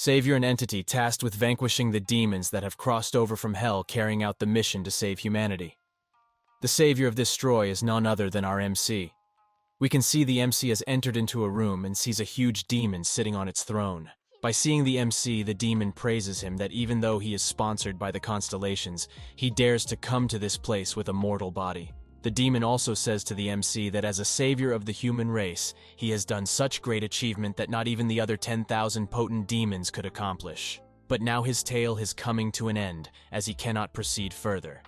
Savior, an entity tasked with vanquishing the demons that have crossed over from hell, carrying out the mission to save humanity. The savior of this destroy is none other than our MC. We can see the MC has entered into a room and sees a huge demon sitting on its throne. By seeing the MC, the demon praises him that even though he is sponsored by the Constellations, he dares to come to this place with a mortal body. The demon also says to the MC that as a savior of the human race, he has done such great achievement that not even the other 10,000 potent demons could accomplish. But now his tale is coming to an end, as he cannot proceed further.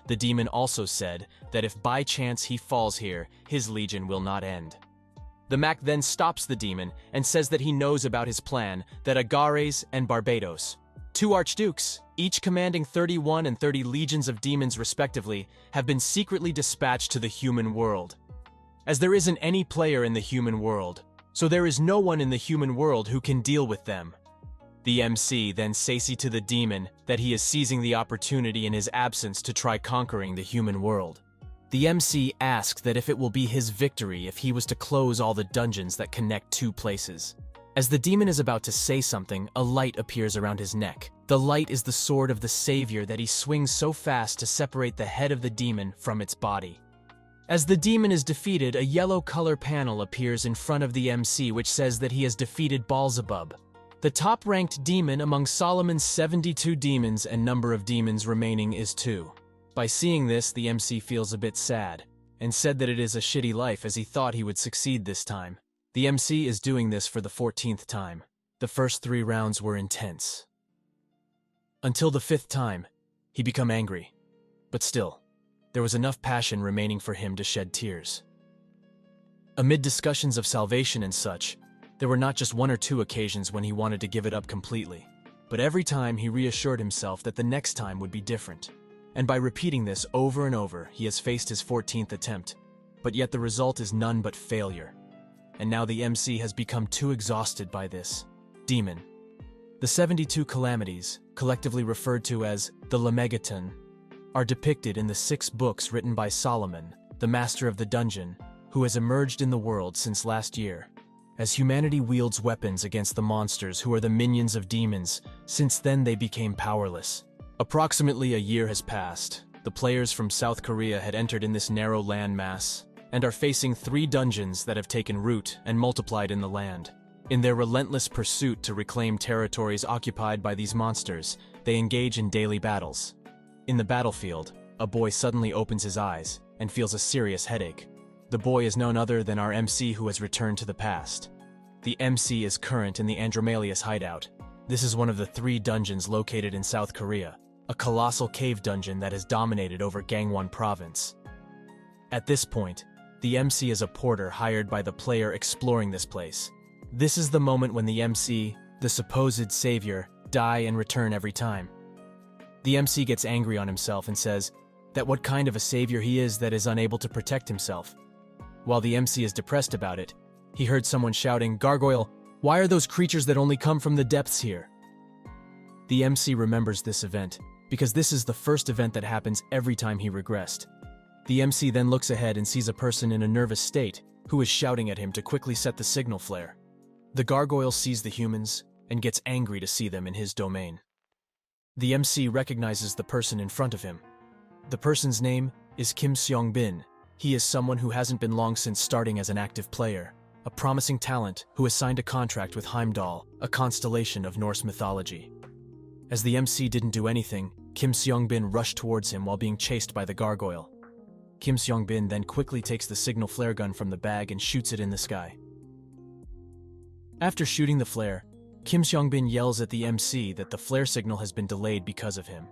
The demon also said that if by chance he falls here, his legion will not end. The Mac then stops the demon and says that he knows about his plan, that Agares and Barbados, two archdukes, each commanding 31 and 30 legions of demons respectively, have been secretly dispatched to the human world. As there isn't any player in the human world, so there is no one in the human world who can deal with them. The MC then says to the demon that he is seizing the opportunity in his absence to try conquering the human world. The MC asks that if it will be his victory if he was to close all the dungeons that connect two places. As the demon is about to say something, a light appears around his neck. The light is the sword of the savior that he swings so fast to separate the head of the demon from its body. As the demon is defeated, a yellow color panel appears in front of the MC which says that he has defeated Beelzebub, the top-ranked demon among Solomon's 72 demons, and number of demons remaining is 2. By seeing this, the MC feels a bit sad, and said that it is a shitty life as he thought he would succeed this time. The MC is doing this for the 14th time. The first 3 rounds were intense. Until the 5th time, he became angry. But still, there was enough passion remaining for him to shed tears. Amid discussions of salvation and such, there were not just 1 or 2 occasions when he wanted to give it up completely, but every time he reassured himself that the next time would be different. And by repeating this over and over, he has faced his 14th attempt, but yet the result is none but failure. And now the MC has become too exhausted by this demon. The 72 calamities, collectively referred to as the Lemegeton, are depicted in the 6 books written by Solomon, the master of the dungeon, who has emerged in the world since last year. As humanity wields weapons against the monsters who are the minions of demons, since then they became powerless. Approximately a year has passed. The players from South Korea had entered in this narrow land mass, and are facing 3 dungeons that have taken root and multiplied in the land. In their relentless pursuit to reclaim territories occupied by these monsters, they engage in daily battles. In the battlefield, a boy suddenly opens his eyes and feels a serious headache. The boy is none other than our MC who has returned to the past. The MC is current in the Andromalius hideout. This is one of the 3 dungeons located in South Korea, a colossal cave dungeon that has dominated over Gangwon province. At this point, the MC is a porter hired by the player exploring this place. This is the moment when the MC, the supposed savior, die and return every time. The MC gets angry on himself and says that what kind of a savior he is that is unable to protect himself. While the MC is depressed about it, he heard someone shouting, "Gargoyle, why are those creatures that only come from the depths here?" The MC remembers this event, because this is the first event that happens every time he regressed. The MC then looks ahead and sees a person in a nervous state who is shouting at him to quickly set the signal flare. The gargoyle sees the humans and gets angry to see them in his domain. The MC recognizes the person in front of him. The person's name is Kim Seong-bin. He is someone who hasn't been long since starting as an active player, a promising talent who has signed a contract with Heimdall, a constellation of Norse mythology. As the MC didn't do anything, Kim Seong-bin rushed towards him while being chased by the gargoyle. Kim Seong-bin then quickly takes the signal flare gun from the bag and shoots it in the sky. After shooting the flare, Kim Seong-bin yells at the MC that the flare signal has been delayed because of him.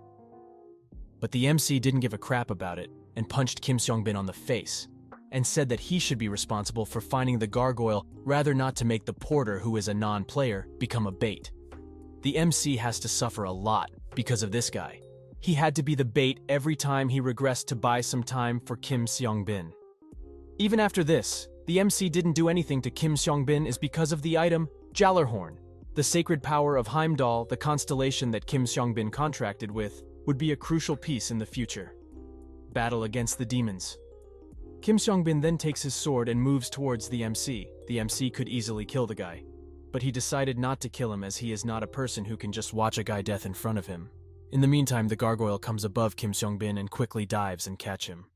But the MC didn't give a crap about it and punched Kim Seong-bin on the face, and said that he should be responsible for finding the gargoyle rather not to make the porter, who is a non-player, become a bait. The MC has to suffer a lot because of this guy. He had to be the bait every time he regressed to buy some time for Kim Seong-bin. Even after this, the MC didn't do anything to Kim Seong-bin is because of the item Jallarhorn. The sacred power of Heimdall, the constellation that Kim Seong-bin contracted with, would be a crucial piece in the future. Battle against the demons. Kim Seong-bin then takes his sword and moves towards the MC. The MC could easily kill the guy. but he decided not to kill him as he is not a person who can just watch a guy death in front of him. In the meantime, the gargoyle comes above Kim Seong-bin and quickly dives and catch him.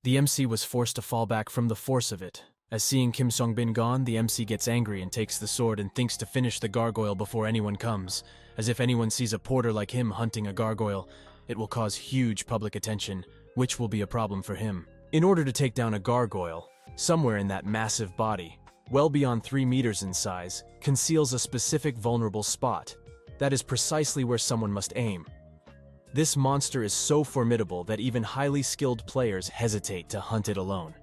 The MC was forced to fall back from the force of it. As seeing Kim Seong-bin gone, the MC gets angry and takes the sword and thinks to finish the gargoyle before anyone comes. As if anyone sees a porter like him hunting a gargoyle, it will cause huge public attention, which will be a problem for him. In order to take down a gargoyle, somewhere in that massive body, well beyond 3 meters in size, conceals a specific vulnerable spot. That is precisely where someone must aim. This monster is so formidable that even highly skilled players hesitate to hunt it alone.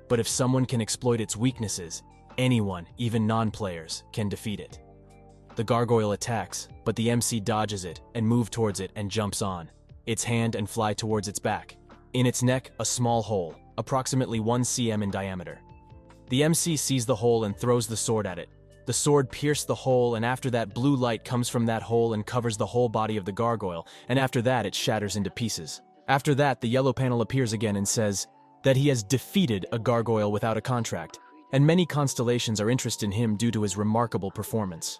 But if someone can exploit its weaknesses, anyone, even non-players, can defeat it. The gargoyle attacks, but the MC dodges it and moves towards it and jumps on its hand and fly towards its back. In its neck, a small hole, approximately 1 cm in diameter. The MC sees the hole and throws the sword at it. The sword pierced the hole, and after that, blue light comes from that hole and covers the whole body of the gargoyle, and after that, it shatters into pieces. After that, the yellow panel appears again and says that he has defeated a gargoyle without a contract, and many constellations are interested in him due to his remarkable performance.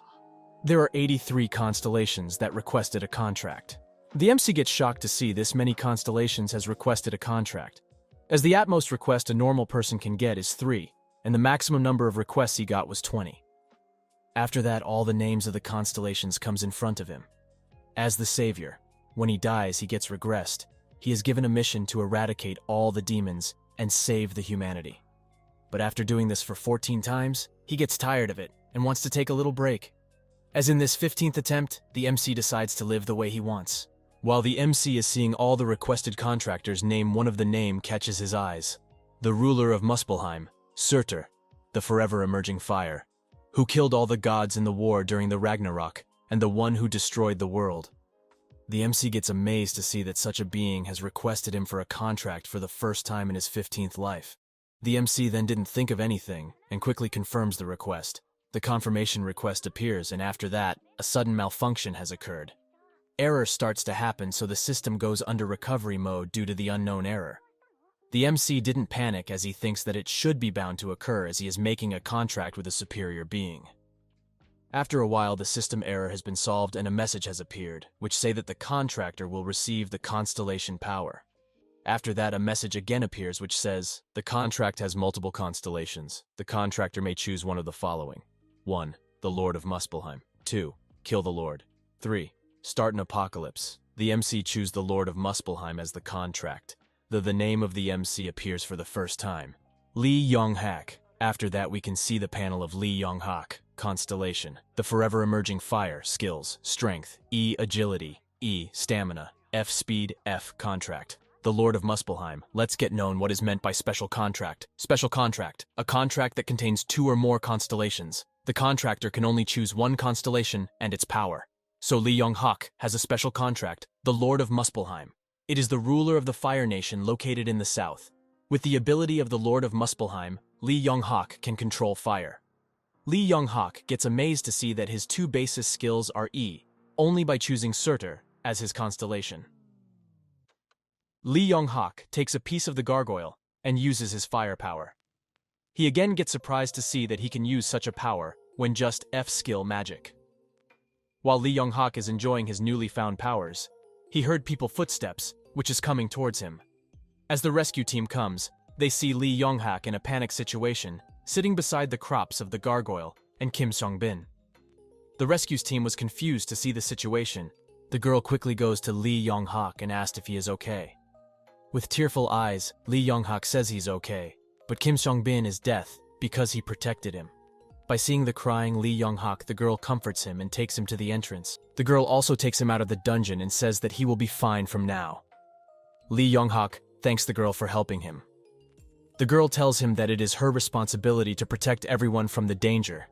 There are 83 constellations that requested a contract. The MC gets shocked to see this many constellations has requested a contract, as the utmost request a normal person can get is 3, and the maximum number of requests he got was 20. After that, all the names of the constellations comes in front of him. As the savior, when he dies, he gets regressed. He is given a mission to eradicate all the demons and save the humanity. But after doing this for 14 times, he gets tired of it and wants to take a little break. As in this 15th attempt, the MC decides to live the way he wants. While the MC is seeing all the requested contractors name, one of the name catches his eyes. The ruler of Muspelheim, Surtur, the forever emerging fire, who killed all the gods in the war during the Ragnarok, and the one who destroyed the world. The MC gets amazed to see that such a being has requested him for a contract for the first time in his 15th life. The MC then didn't think of anything and quickly confirms the request. The confirmation request appears, and after that, a sudden malfunction has occurred. Error starts to happen, so the system goes under recovery mode due to the unknown error. The MC didn't panic as he thinks that it should be bound to occur as he is making a contract with a superior being. After a while, the system error has been solved and a message has appeared, which say that the contractor will receive the constellation power. After that, a message again appears which says, the contract has multiple constellations. The contractor may choose one of the following. 1. The Lord of Muspelheim. 2. Kill the Lord. 3. Start an apocalypse. The MC choose the Lord of Muspelheim as the contract, though the name of the MC appears for the first time. Lee Yong-hak. After that, we can see the panel of Lee Yong-hak, constellation, the forever emerging fire, skills, strength, E, agility, E, stamina, F, speed, F, contract. The Lord of Muspelheim. Let's get known what is meant by special contract. Special contract, a contract that contains 2 or more constellations. The contractor can only choose one constellation and its power. So Lee Yong-hak has a special contract, the Lord of Muspelheim. It is the ruler of the Fire Nation located in the south. With the ability of the Lord of Muspelheim, Lee Yong-hak can control fire. Lee Yong-hak gets amazed to see that his 2 basis skills are E, only by choosing Surtur as his constellation. Lee Yong-hak takes a piece of the gargoyle and uses his firepower. He again gets surprised to see that he can use such a power when just F skill magic. While Lee Yong-hak is enjoying his newly found powers, he heard people's footsteps, which is coming towards him. As the rescue team comes, they see Lee Yong-hak in a panic situation, sitting beside the crops of the gargoyle and Kim Seong-bin. The rescues team was confused to see the situation. The girl quickly goes to Lee Yong-hak and asks if he is okay. With tearful eyes, Lee Yong-hak says he's okay, but Kim Seong-bin is death because he protected him. By seeing the crying Lee Yong-hak, the girl comforts him and takes him to the entrance. The girl also takes him out of the dungeon and says that he will be fine from now. Lee Yong-hak thanks the girl for helping him. The girl tells him that it is her responsibility to protect everyone from the danger.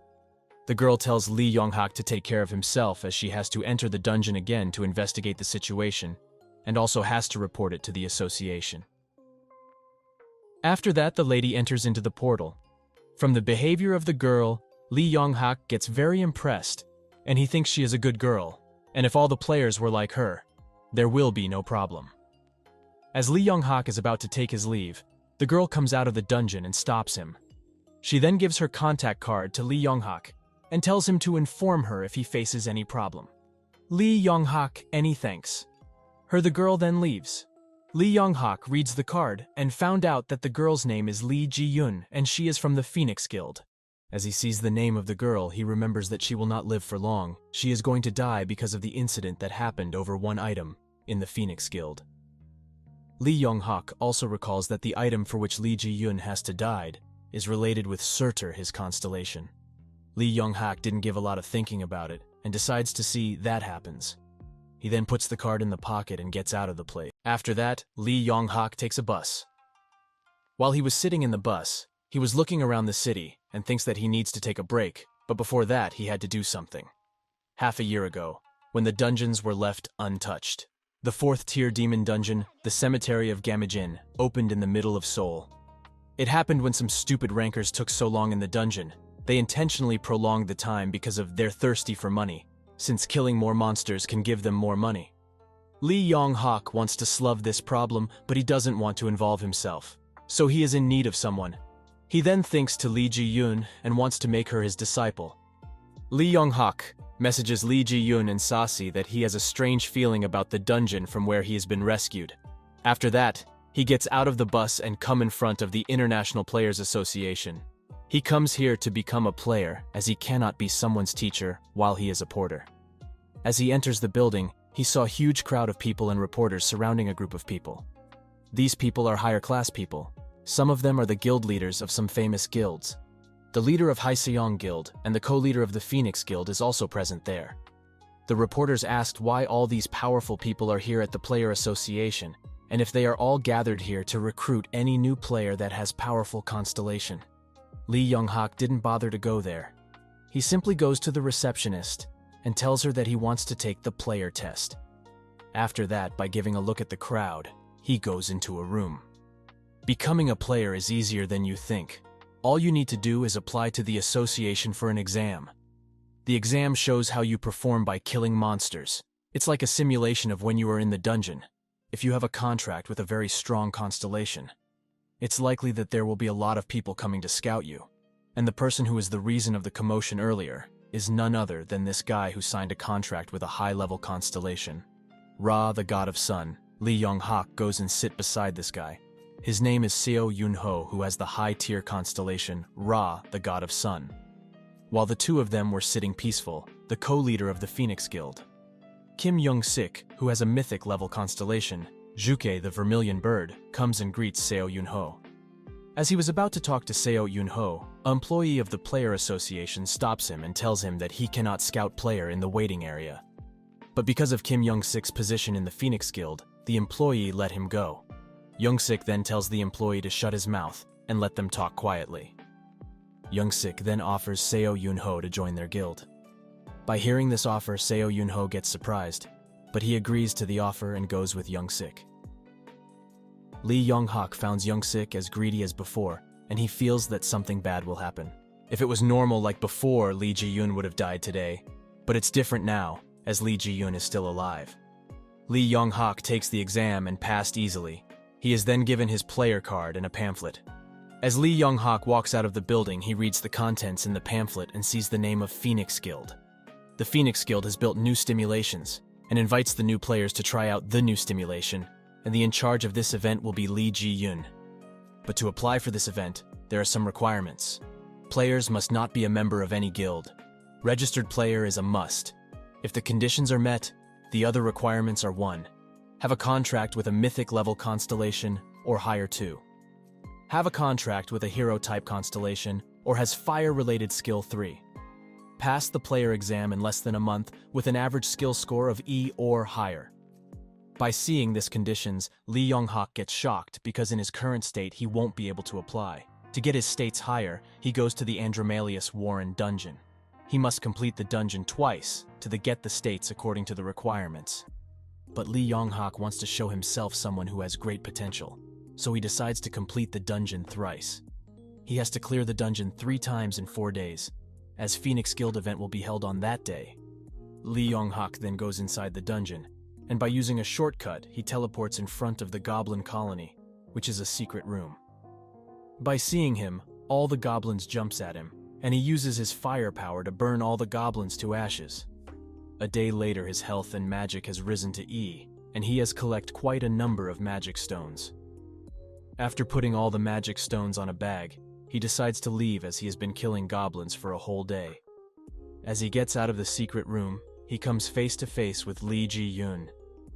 The girl tells Lee Yong-hak to take care of himself as she has to enter the dungeon again to investigate the situation, and also has to report it to the association. After that, the lady enters into the portal. From the behavior of the girl, Lee Yong-hak gets very impressed, and he thinks she is a good girl, and if all the players were like her, there will be no problem. As Lee Yong-hak is about to take his leave, the girl comes out of the dungeon and stops him. She then gives her contact card to Lee Yong-hak and tells him to inform her if he faces any problem. Lee Young-hak any thanks her. The girl then leaves. Lee Young-hak reads the card and found out that the girl's name is Lee Ji-yoon and she is from the Phoenix Guild. As he sees the name of the girl, he remembers that she will not live for long. She is going to die because of the incident that happened over one item in the Phoenix Guild. Lee Young-hak also recalls that the item for which Lee Ji-yoon has to die is related with Surtur, his constellation. Lee Young-hak didn't give a lot of thinking about it and decides to see that happens. He then puts the card in the pocket and gets out of the place. After that, Lee Young-hak takes a bus. While he was sitting in the bus, he was looking around the city and thinks that he needs to take a break, but before that he had to do something. Half a year ago, when the dungeons were left untouched, the 4th tier demon dungeon, the Cemetery of Gamijin, opened in the middle of Seoul. It happened when some stupid rankers took so long in the dungeon. They intentionally prolonged the time because of they're thirsty for money, since killing more monsters can give them more money. Lee Young-hak wants to solve this problem, but he doesn't want to involve himself, so he is in need of someone. He then thinks to Lee Ji-yoon and wants to make her his disciple. Lee Young-hak messages Lee Ji-yoon and Sasi that he has a strange feeling about the dungeon from where he has been rescued. After that, he gets out of the bus and comes in front of the International Players Association. He comes here to become a player, as he cannot be someone's teacher while he is a porter. As he enters the building, he saw a huge crowd of people and reporters surrounding a group of people. These people are higher class people. Some of them are the guild leaders of some famous guilds. The leader of Hyeseong Guild and the co-leader of the Phoenix Guild is also present there. The reporters asked why all these powerful people are here at the Player Association, and if they are all gathered here to recruit any new player that has powerful constellation. Lee Young-hak didn't bother to go there. He simply goes to the receptionist and tells her that he wants to take the player test. After that, by giving a look at the crowd, he goes into a room. Becoming a player is easier than you think. All you need to do is apply to the association for an exam. The exam shows how you perform by killing monsters. It's like a simulation of when you are in the dungeon. If you have a contract with a very strong constellation, it's likely that there will be a lot of people coming to scout you. And the person who is the reason of the commotion earlier is none other than this guy who signed a contract with a high-level constellation. Ra, the god of sun. Lee Young-hak goes and sit beside this guy. His name is Seo Yun-ho, who has the high-tier constellation, Ra, the god of sun. While the two of them were sitting peaceful, the co-leader of the Phoenix Guild, Kim Young-sik, who has a mythic-level constellation, Juke, the vermilion bird, comes and greets Seo Yun-ho. As he was about to talk to Seo Yun-ho, an employee of the Player Association stops him and tells him that he cannot scout player in the waiting area. But because of Kim Young-sik's position in the Phoenix Guild, the employee let him go. Young-sik then tells the employee to shut his mouth and let them talk quietly. Young-sik then offers Seo Yun-ho to join their guild. By hearing this offer, Seo Yun-ho gets surprised, but he agrees to the offer and goes with Young-sik. Lee Young-hak finds Young-sik as greedy as before, and he feels that something bad will happen. If it was normal like before, Lee Ji-yoon would have died today, but it's different now, as Lee Ji-yoon is still alive. Lee Young-hak takes the exam and passed easily. He is then given his player card and a pamphlet. As Lee Young-hak walks out of the building, he reads the contents in the pamphlet and sees the name of Phoenix Guild. The Phoenix Guild has built new stimulations and invites the new players to try out the new stimulation, and the in charge of this event will be Lee Ji-yoon. But to apply for this event, there are some requirements. Players must not be a member of any guild. Registered player is a must. If the conditions are met, the other requirements are 1. Have a contract with a mythic level constellation or higher 2. Have a contract with a hero type constellation or has fire-related skill 3. Pass the player exam in less than a month with an average skill score of E or higher. By seeing these conditions, Lee Young-hak gets shocked because in his current state he won't be able to apply. To get his states higher, he goes to the Andromalius Warren dungeon. He must complete the dungeon twice to get the states according to the requirements. But Lee Young-hak wants to show himself someone who has great potential, so he decides to complete the dungeon thrice. He has to clear the dungeon 3 times in 4 days, as Phoenix Guild event will be held on that day. Lee Young-hak then goes inside the dungeon, and by using a shortcut, he teleports in front of the Goblin Colony, which is a secret room. By seeing him, all the goblins jumps at him, and he uses his firepower to burn all the goblins to ashes. A day later, his health and magic has risen to E, and he has collected quite a number of magic stones. After putting all the magic stones on a bag, he decides to leave as he has been killing goblins for a whole day. As he gets out of the secret room, he comes face to face with Lee Ji-yoon.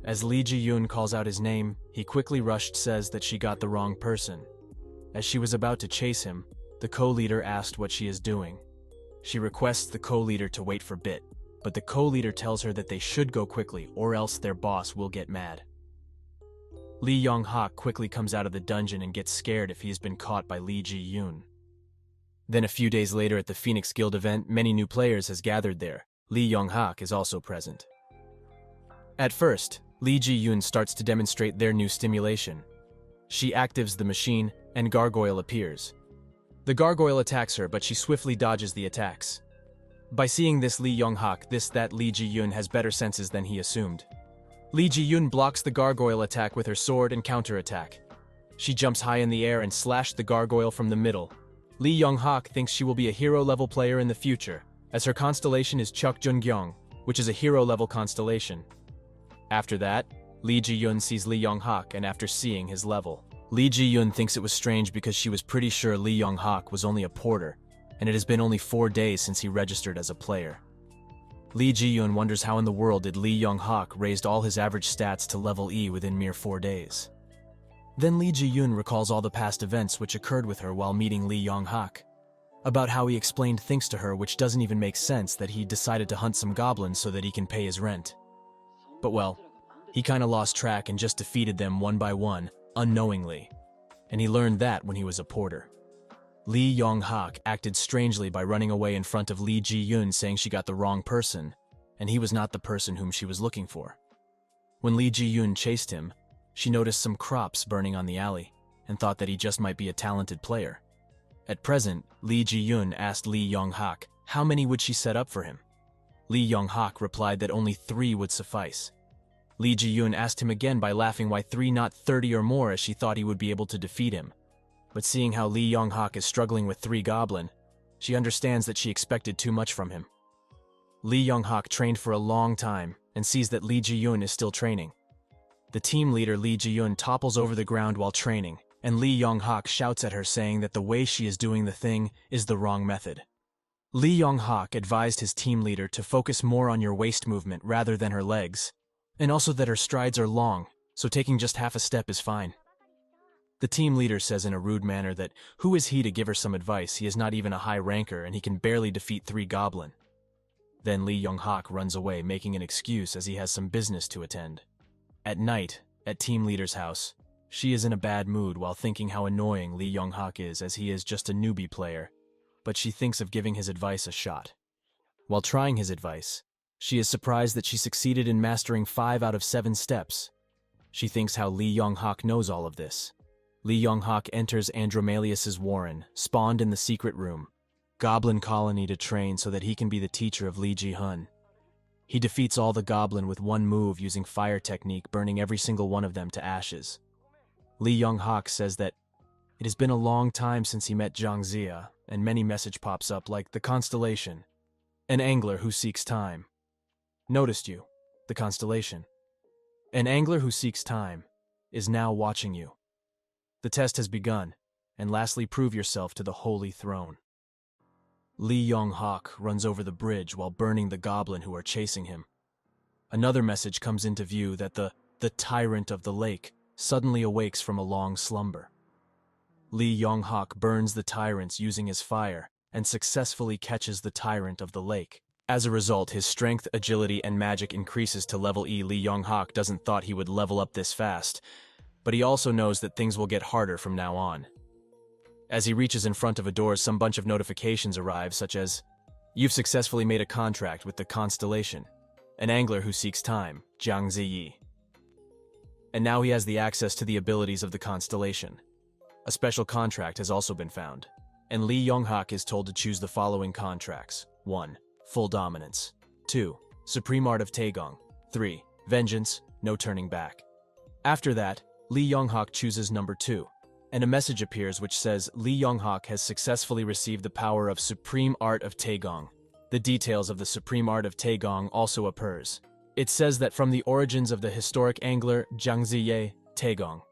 As Lee Ji-yoon calls out his name, he quickly rushed says that she got the wrong person. As she was about to chase him, the co-leader asked what she is doing. She requests the co-leader to wait for Bit, but the co-leader tells her that they should go quickly or else their boss will get mad. Lee Young-hak quickly comes out of the dungeon and gets scared if he has been caught by Lee Ji-yoon. Then a few days later at the Phoenix Guild event, many new players has gathered there. Lee Young-hak is also present. At first, Lee Ji-yoon starts to demonstrate their new stimulation. She actives the machine, and Gargoyle appears. The Gargoyle attacks her, but she swiftly dodges the attacks. By seeing this Lee Young-hak, that Lee Ji-yoon has better senses than he assumed. Lee Ji-yoon blocks the Gargoyle attack with her sword and counterattack. She jumps high in the air and slashes the Gargoyle from the middle. Lee Young-hak thinks she will be a hero-level player in the future, as her constellation is Chukjun-gyeong, which is a hero-level constellation. After that, Lee Ji-yoon sees Lee Young-hak, and after seeing his level, Lee Ji-yoon thinks it was strange because she was pretty sure Lee Young-hak was only a porter, and it has been only 4 days since he registered as a player. Lee Ji-yoon wonders how in the world did Lee Young-hak raised all his average stats to level E within mere 4 days. Then Lee Ji-yoon recalls all the past events which occurred with her while meeting Lee Young-hak. About how he explained things to her which doesn't even make sense, that he decided to hunt some goblins so that he can pay his rent. But well, he kinda lost track and just defeated them one by one, unknowingly. And he learned that when he was a porter. Lee Young-hak acted strangely by running away in front of Lee Ji-yoon, saying she got the wrong person, and he was not the person whom she was looking for. When Lee Ji-yoon chased him, she noticed some crops burning on the alley, and thought that he just might be a talented player. At present, Lee Ji-yoon asked Lee Young-hak how many would she set up for him. Lee Young-hak replied that only 3 would suffice. Lee Ji-yoon asked him again by laughing why 3 not 30 or more, as she thought he would be able to defeat him. But seeing how Lee Young-hak is struggling with 3 goblin, she understands that she expected too much from him. Lee Young-hak trained for a long time and sees that Lee Ji-yoon is still training. The team leader Lee Ji-yoon topples over the ground while training, and Lee Young-hak shouts at her saying that the way she is doing the thing is the wrong method. Lee Young-hak advised his team leader to focus more on your waist movement rather than her legs, and also that her strides are long, so taking just half a step is fine. The team leader says in a rude manner that who is he to give her some advice, he is not even a high ranker and he can barely defeat 3 goblin. Then Lee Young-hak runs away, making an excuse as he has some business to attend. At night, at team leader's house, she is in a bad mood while thinking how annoying Lee Young-hak is, as he is just a newbie player, but she thinks of giving his advice a shot. While trying his advice, she is surprised that she succeeded in mastering 5 out of 7 steps. She thinks how Lee Young-hak knows all of this. Lee Young-hak enters Andromalius's warren, spawned in the secret room, goblin colony, to train so that he can be the teacher of Lee Ji-hun. He defeats all the goblin with one move using fire technique, burning every single one of them to ashes. Lee Young-hak says that it has been a long time since he met Zhang Zia, and many message pops up like the Constellation, an angler who seeks time. Noticed you, the Constellation. An angler who seeks time is now watching you. The test has begun, and lastly, prove yourself to the Holy Throne. Lee Young-hak runs over the bridge while burning the goblin who are chasing him. Another message comes into view that the tyrant of the lake suddenly awakes from a long slumber. Lee Young-hak burns the tyrants using his fire and successfully catches the tyrant of the lake. As a result, his strength, agility, and magic increases to level E. Lee Young-hak doesn't thought he would level up this fast, but he also knows that things will get harder from now on. As he reaches in front of a door, some bunch of notifications arrive, such as, "You've successfully made a contract with the Constellation, an angler who seeks time, Zhang Ziyi." And now he has the access to the abilities of the Constellation. A special contract has also been found, and Lee Young-hak is told to choose the following contracts. 1. Full Dominance. 2. Supreme Art of Taegong. 3. Vengeance, no turning back. After that, Lee Young-hak chooses number 2. and a message appears which says Lee Yonghak has successfully received the power of Supreme Art of Taegong. The details of the Supreme Art of Taegong also appears. It says that from the origins of the historic angler Jiang Ziye Taegong,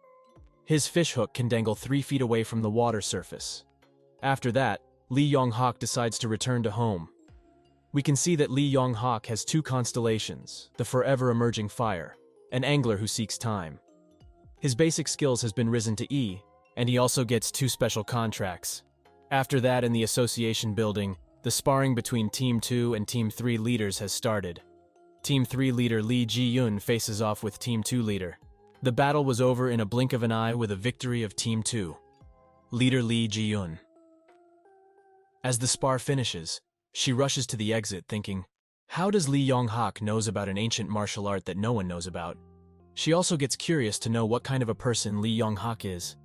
his fishhook can dangle 3 feet away from the water surface. After that, Lee Yonghak decides to return to home. We can see that Lee Yonghak has 2 constellations, the forever emerging fire, an angler who seeks time. His basic skills has been risen to E, and he also gets 2 special contracts. After that, in the association building, the sparring between Team 2 and Team 3 leaders has started. Team 3 leader Lee Ji-yun faces off with Team 2 leader. The battle was over in a blink of an eye with a victory of Team 2. Leader Lee Ji-yun. As the spar finishes, she rushes to the exit thinking, how does Lee Yonghak knows about an ancient martial art that no one knows about? She also gets curious to know what kind of a person Lee Yonghak is.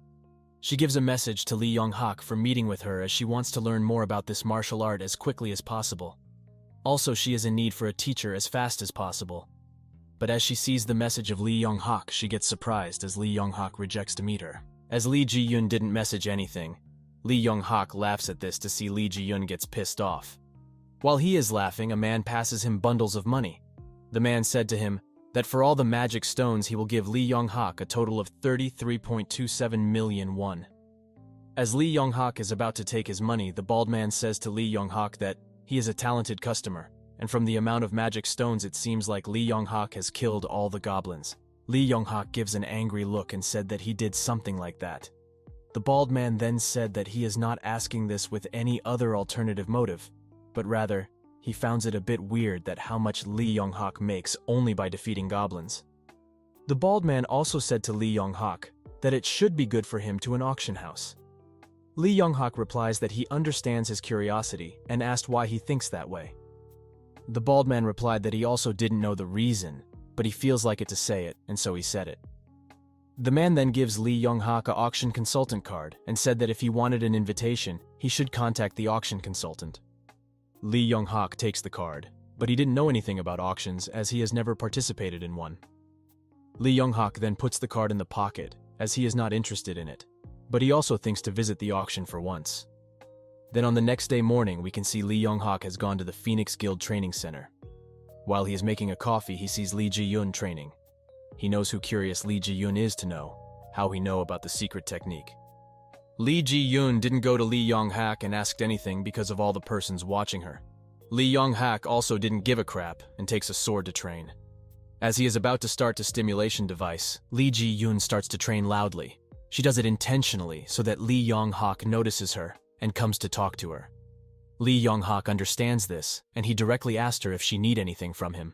She gives a message to Lee Yonghak for meeting with her as she wants to learn more about this martial art as quickly as possible. Also, she is in need for a teacher as fast as possible. But as she sees the message of Lee Yonghak, she gets surprised as Lee Yonghak rejects to meet her. As Lee Ji-yun didn't message anything, Lee Yonghak laughs at this to see Lee Ji-yun gets pissed off. While he is laughing, a man passes him bundles of money. The man said to him that for all the magic stones he will give Lee Yonghak a total of 33.27 million won. As Lee Yonghak is about to take his money, the bald man says to Lee Yonghak that he is a talented customer, and from the amount of magic stones it seems like Lee Yonghak has killed all the goblins. Lee Yonghak gives an angry look and said that he did something like that. The bald man then said that he is not asking this with any other alternative motive, but rather, he finds it a bit weird that how much Lee Yonghak makes only by defeating goblins. The bald man also said to Lee Yonghak that it should be good for him to an auction house. Lee Yonghak replies that he understands his curiosity and asked why he thinks that way. The bald man replied that he also didn't know the reason, but he feels like it to say it, and so he said it. The man then gives Lee Yonghak an auction consultant card and said that if he wanted an invitation, he should contact the auction consultant. Lee Yonghak takes the card, but he didn't know anything about auctions as he has never participated in one. Lee Yonghak then puts the card in the pocket as he is not interested in it, but he also thinks to visit the auction for once. Then on the next day morning, we can see Lee Yonghak has gone to the Phoenix Guild Training Center. While he is making a coffee, he sees Lee Ji-yun training. He knows who curious Lee Ji-yun is to know how he know about the secret technique. Lee Ji-yun didn't go to Lee Yonghak and asked anything because of all the persons watching her. Lee Yonghak also didn't give a crap and takes a sword to train. As he is about to start the stimulation device, Lee Ji-yun starts to train loudly. She does it intentionally so that Lee Yonghak notices her and comes to talk to her. Lee Yonghak understands this, and he directly asked her if she need anything from him.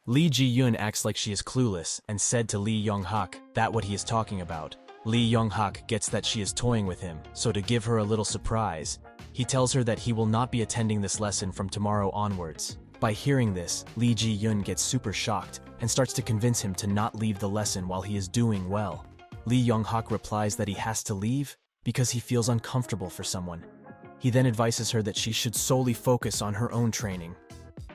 Lee Ji-yun acts like she is clueless and said to Lee Yonghak that what he is talking about. Lee Yonghak gets that she is toying with him, so to give her a little surprise, he tells her that he will not be attending this lesson from tomorrow onwards. By hearing this, Lee Ji-yun gets super shocked and starts to convince him to not leave the lesson while he is doing well. Lee Yonghak replies that he has to leave because he feels uncomfortable for someone. He then advises her that she should solely focus on her own training.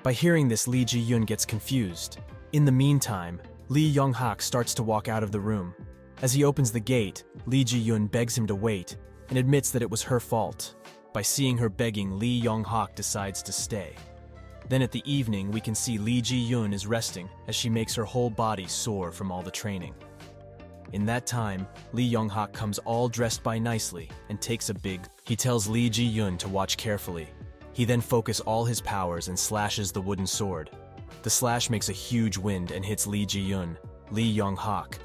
By hearing this, Lee Ji-yun gets confused. In the meantime, Lee Yonghak starts to walk out of the room. As he opens the gate, Lee Ji-yun begs him to wait and admits that it was her fault. By seeing her begging, Lee Yonghak decides to stay. Then at the evening, we can see Lee Ji-yun is resting as she makes her whole body sore from all the training. In that time, Lee Yonghak comes all dressed by nicely and takes a big. He tells Lee Ji-yun to watch carefully. He then focuses all his powers and slashes the wooden sword. The slash makes a huge wind and hits Lee Ji-yun. Lee Yonghak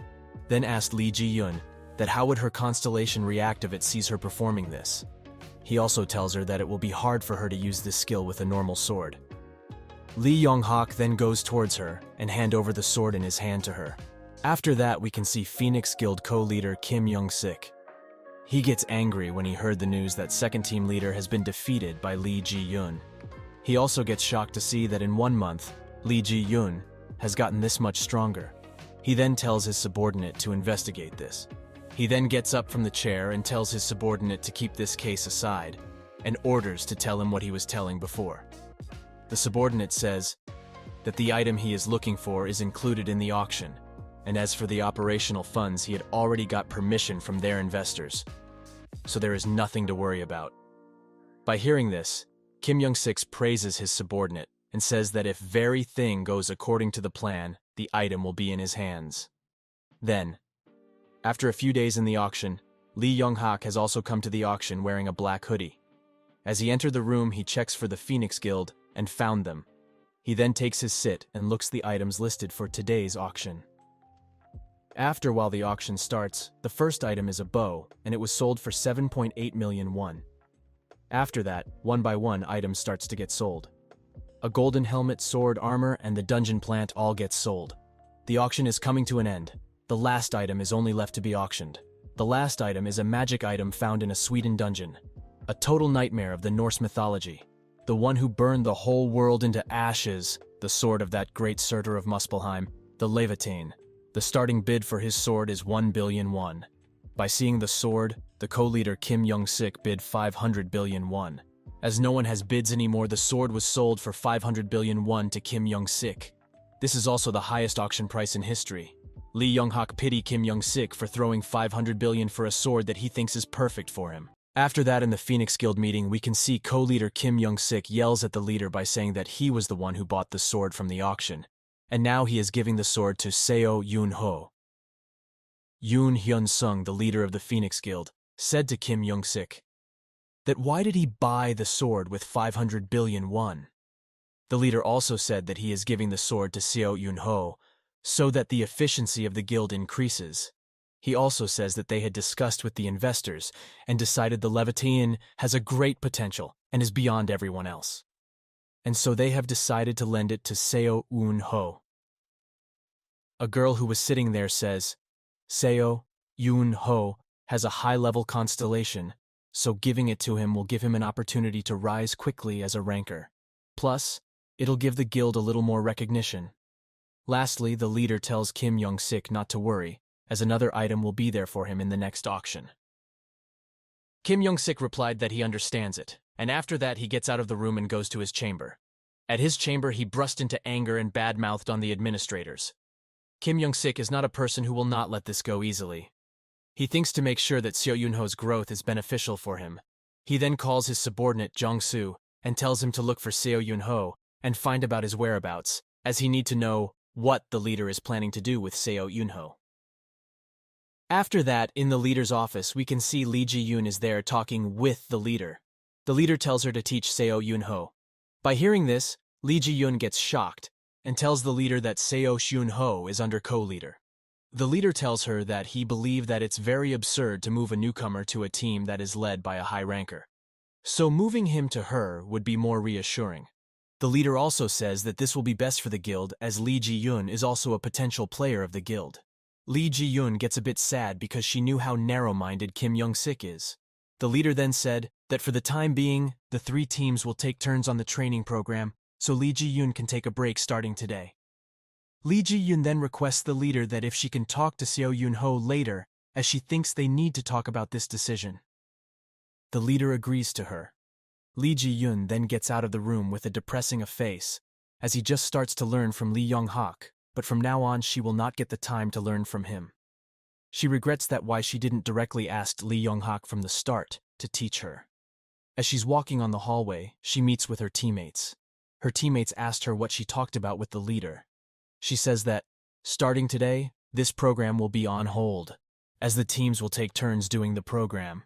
then asked Lee Ji-yun that how would her constellation react if it sees her performing this. He also tells her that it will be hard for her to use this skill with a normal sword. Lee Yonghak then goes towards her and hand over the sword in his hand to her. After that, we can see Phoenix Guild co-leader Kim Young-sik. He gets angry when he heard the news that second team leader has been defeated by Lee Ji-yun. He also gets shocked to see that in 1 month, Lee Ji-yun has gotten this much stronger. He then tells his subordinate to investigate this. He then gets up from the chair and tells his subordinate to keep this case aside, and orders to tell him what he was telling before. The subordinate says that the item he is looking for is included in the auction. And as for the operational funds, he had already got permission from their investors. So there is nothing to worry about. By hearing this, Kim Young-sik praises his subordinate and says that if very thing goes according to the plan, the item will be in his hands. Then, after a few days in the auction, Lee Young-hak has also come to the auction wearing a black hoodie. As he entered the room, he checks for the Phoenix Guild and found them. He then takes his sit and looks the items listed for today's auction. While the auction starts, the first item is a bow, and it was sold for 7.8 million won. After that, one by one, items starts to get sold. A golden helmet, sword, armor, and the dungeon plant all get sold. The auction is coming to an end. The last item is only left to be auctioned. The last item is a magic item found in a Sweden dungeon. A total nightmare of the Norse mythology. The one who burned the whole world into ashes, the sword of that great Surtur of Muspelheim, the Leviathan. The starting bid for his sword is 1 billion won. By seeing the sword, the co-leader Kim Young-sik bid 500 billion won. As no one has bids anymore, the sword was sold for 500 billion won to Kim Young-sik. This is also the highest auction price in history. Lee Young-hak pity Kim Young-sik for throwing 500 billion for a sword that he thinks is perfect for him. After that, in the Phoenix Guild meeting, we can see co-leader Kim Young-sik yells at the leader by saying that he was the one who bought the sword from the auction, and now he is giving the sword to Seo Yoon-ho. Yoon Hyun-sung, the leader of the Phoenix Guild, said to Kim Young-sik that why did he buy the sword with 500 billion won? The leader also said that he is giving the sword to Seo Yoon-ho so that the efficiency of the guild increases. He also says that they had discussed with the investors and decided the Leviathan has a great potential and is beyond everyone else. And so they have decided to lend it to Seo Yoon-ho. A girl who was sitting there says, Seo Yoon-ho has a high-level constellation, so giving it to him will give him an opportunity to rise quickly as a ranker. Plus, it'll give the guild a little more recognition. Lastly, the leader tells Kim Young-sik not to worry, as another item will be there for him in the next auction. Kim Young-sik replied that he understands it, and after that he gets out of the room and goes to his chamber. At his chamber, he burst into anger and bad-mouthed on the administrators. Kim Young-sik is not a person who will not let this go easily. He thinks to make sure that Seo Yoon-ho's growth is beneficial for him. He then calls his subordinate Jong-soo and tells him to look for Seo Yoon-ho and find about his whereabouts, as he need to know what the leader is planning to do with Seo Yoon-ho. After that, in the leader's office, we can see Lee Ji-yoon is there talking with the leader. The leader tells her to teach Seo Yoon-ho. By hearing this, Lee Ji-yoon gets shocked and tells the leader that Seo Yoon-ho is under co-leader. The leader tells her that he believed that it's very absurd to move a newcomer to a team that is led by a high ranker. So moving him to her would be more reassuring. The leader also says that this will be best for the guild, as Lee Ji-yoon is also a potential player of the guild. Lee Ji-yoon gets a bit sad because she knew how narrow-minded Kim Young-sik is. The leader then said that for the time being, the 3 teams will take turns on the training program, so Lee Ji-yoon can take a break starting today. Lee Ji-yoon then requests the leader that if she can talk to Seo Yoon-ho later, as she thinks they need to talk about this decision. The leader agrees to her. Lee Ji-yoon then gets out of the room with a depressing face, as he just starts to learn from Lee Young-hak, but from now on she will not get the time to learn from him. She regrets that why she didn't directly ask Lee Young-hak from the start to teach her. As she's walking on the hallway, she meets with her teammates. Her teammates asked her what she talked about with the leader. She says that, starting today, this program will be on hold, as the teams will take turns doing the program.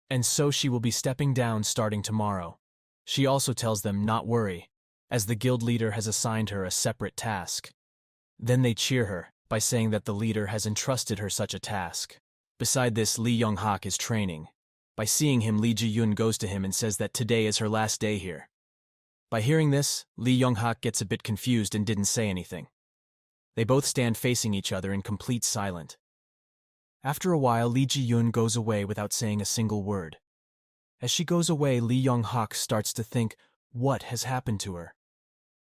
And so she will be stepping down starting tomorrow. She also tells them not worry, as the guild leader has assigned her a separate task. Then they cheer her by saying that the leader has entrusted her such a task. Beside this, Lee Young-hak is training. By seeing him, Lee Ji-yoon goes to him and says that today is her last day here. By hearing this, Lee Young-hak gets a bit confused and didn't say anything. They both stand facing each other in complete silence. After a while, Lee Ji-yoon goes away without saying a single word. As she goes away, Lee Young-hak starts to think what has happened to her.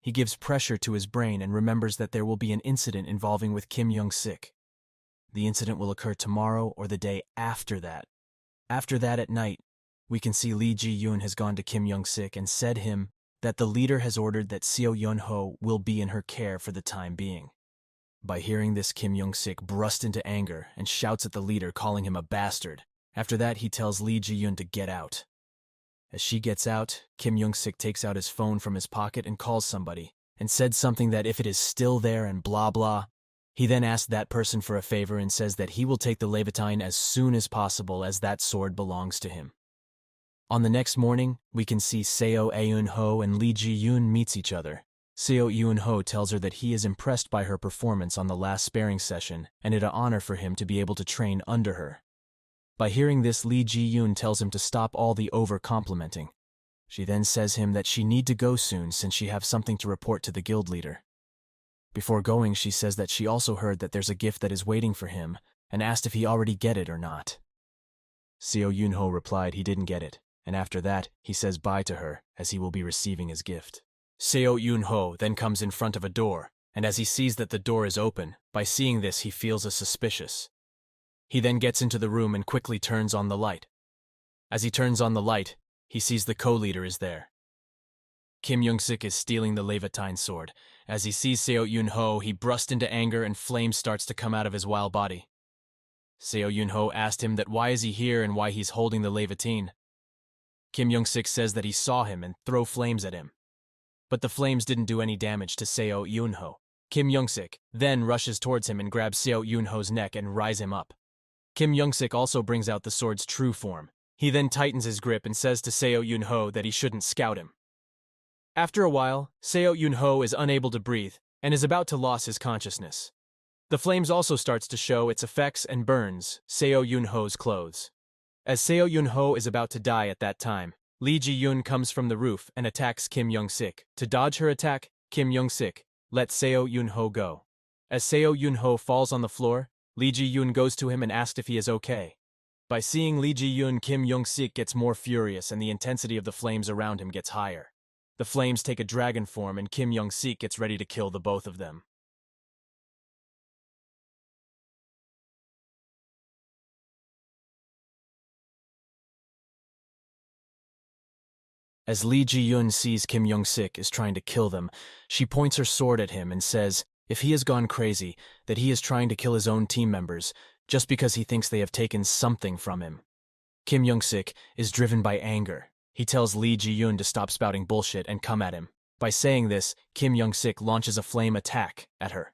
He gives pressure to his brain and remembers that there will be an incident involving with Kim Young-sik. The incident will occur tomorrow or the day after that. After that at night, we can see Lee Ji-yoon has gone to Kim Young-sik and said him that the leader has ordered that Seo Yoon-ho will be in her care for the time being. By hearing this, Kim Young-sik bursts into anger and shouts at the leader, calling him a bastard. After that, he tells Lee Ji-yoon to get out. As she gets out, Kim Young-sik takes out his phone from his pocket and calls somebody, and said something that if it is still there and blah blah. He then asks that person for a favor and says that he will take the Levitine as soon as possible as that sword belongs to him. On the next morning, we can see Seo Eun-ho and Lee Ji-yoon meets each other. Seo Eun-ho tells her that he is impressed by her performance on the last sparring session and it an honor for him to be able to train under her. By hearing this, Lee Ji-yoon tells him to stop all the over-complimenting. She then says him that she need to go soon since she have something to report to the guild leader. Before going, she says that she also heard that there's a gift that is waiting for him and asked if he already get it or not. Seo Eun-ho replied he didn't get it, and after that, he says bye to her as he will be receiving his gift. Seo Eun-ho then comes in front of a door, and as he sees that the door is open, by seeing this he feels suspicious. He then gets into the room and quickly turns on the light. As he turns on the light, he sees the co-leader is there. Kim Young-sik is stealing the Levitine sword. As he sees Seo Eun-ho, he bursts into anger and flame starts to come out of his wild body. Seo Eun-ho asked him that why is he here and why he's holding the Levitine. Kim Young-sik says that he saw him and throw flames at him. But the flames didn't do any damage to Seo Eun-ho. Kim Young-sik then rushes towards him and grabs Seo Eun-ho's neck and rise him up. Kim Young-sik also brings out the sword's true form. He then tightens his grip and says to Seo Eun-ho that he shouldn't scout him. After a while, Seo Eun-ho is unable to breathe and is about to lose his consciousness. The flames also starts to show its effects and burns Seo Eun-ho's clothes. As Seo Eun-ho is about to die at that time, Lee Ji-yoon comes from the roof and attacks Kim Young-sik. To dodge her attack, Kim Young-sik lets Seo Eun-ho go. As Seo Eun-ho falls on the floor, Lee Ji-yoon goes to him and asks if he is okay. By seeing Lee Ji-yoon, Kim Young-sik gets more furious and the intensity of the flames around him gets higher. The flames take a dragon form and Kim Young-sik gets ready to kill the both of them. As Lee Ji-yoon sees Kim Young-sik is trying to kill them, she points her sword at him and says, if he has gone crazy, that he is trying to kill his own team members, just because he thinks they have taken something from him. Kim Young-sik is driven by anger. He tells Lee Ji-yoon to stop spouting bullshit and come at him. By saying this, Kim Young-sik launches a flame attack at her.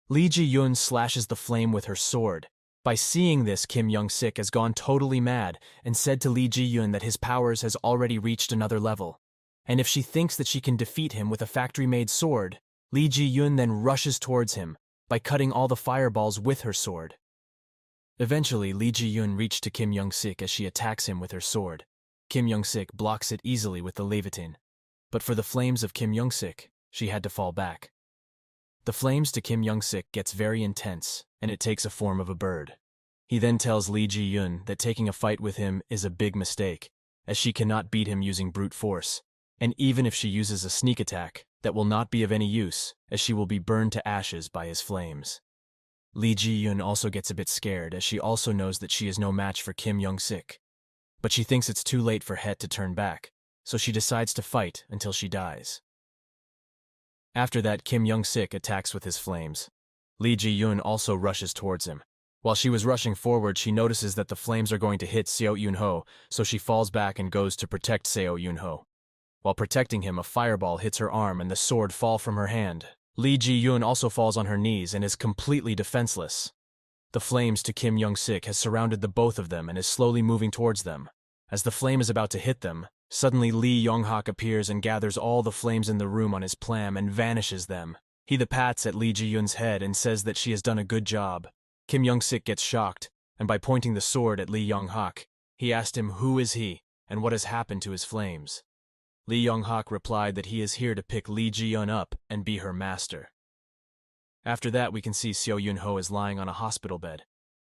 Lee Ji-yoon slashes the flame with her sword. By seeing this, Kim Young-sik has gone totally mad and said to Lee Ji-yoon that his powers has already reached another level. And if she thinks that she can defeat him with a factory-made sword, Lee Ji-yoon then rushes towards him by cutting all the fireballs with her sword. Eventually, Lee Ji-yoon reaches to Kim Young-sik as she attacks him with her sword. Kim Young-sik blocks it easily with the Levitine. But for the flames of Kim Young-sik, she had to fall back. The flames to Kim Young-sik gets very intense, and it takes a form of a bird. He then tells Lee Ji-yoon that taking a fight with him is a big mistake, as she cannot beat him using brute force. And even if she uses a sneak attack, that will not be of any use, as she will be burned to ashes by his flames. Lee Ji-yoon also gets a bit scared, as she also knows that she is no match for Kim Young-sik. But she thinks it's too late for Het to turn back, so she decides to fight until she dies. After that, Kim Young-sik attacks with his flames. Lee Ji-yoon also rushes towards him. While she was rushing forward, she notices that the flames are going to hit Seo Eun-ho, so she falls back and goes to protect Seo Eun-ho. While protecting him, a fireball hits her arm and the sword falls from her hand. Lee Ji-yoon also falls on her knees and is completely defenseless. The flames to Kim Young-sik has surrounded the both of them and is slowly moving towards them. As the flame is about to hit them, suddenly Lee Yong-hak appears and gathers all the flames in the room on his palm and vanishes them. He pats at Lee Ji-yoon's head and says that she has done a good job. Kim Young-sik gets shocked, and by pointing the sword at Lee Yong-hak, he asked him who is he and what has happened to his flames. Lee Yong-hak replied that he is here to pick Lee Ji-yoon up and be her master. After that, we can see Seo Eun-ho is lying on a hospital bed.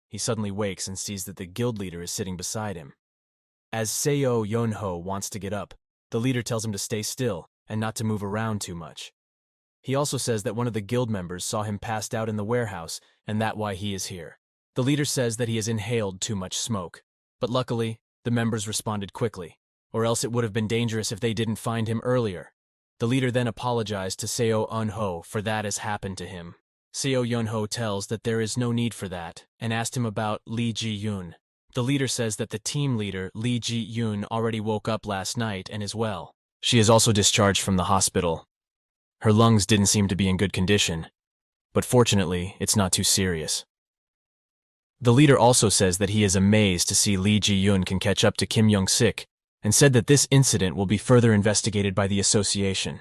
He suddenly wakes and sees that the guild leader is sitting beside him. As Seo Eun-ho wants to get up, the leader tells him to stay still and not to move around too much. He also says that one of the guild members saw him passed out in the warehouse and that's why he is here. The leader says that he has inhaled too much smoke, but luckily, the members responded quickly, or else it would have been dangerous if they didn't find him earlier. The leader then apologized to Seo Eun-ho for that has happened to him. Seo Yun-ho tells that there is no need for that and asked him about Lee Ji-yoon. The leader says that the team leader, Lee Ji-yoon, already woke up last night and is well. She is also discharged from the hospital. Her lungs didn't seem to be in good condition, but fortunately, it's not too serious. The leader also says that he is amazed to see Lee Ji-yoon can catch up to Kim Young-sik and said that this incident will be further investigated by the association.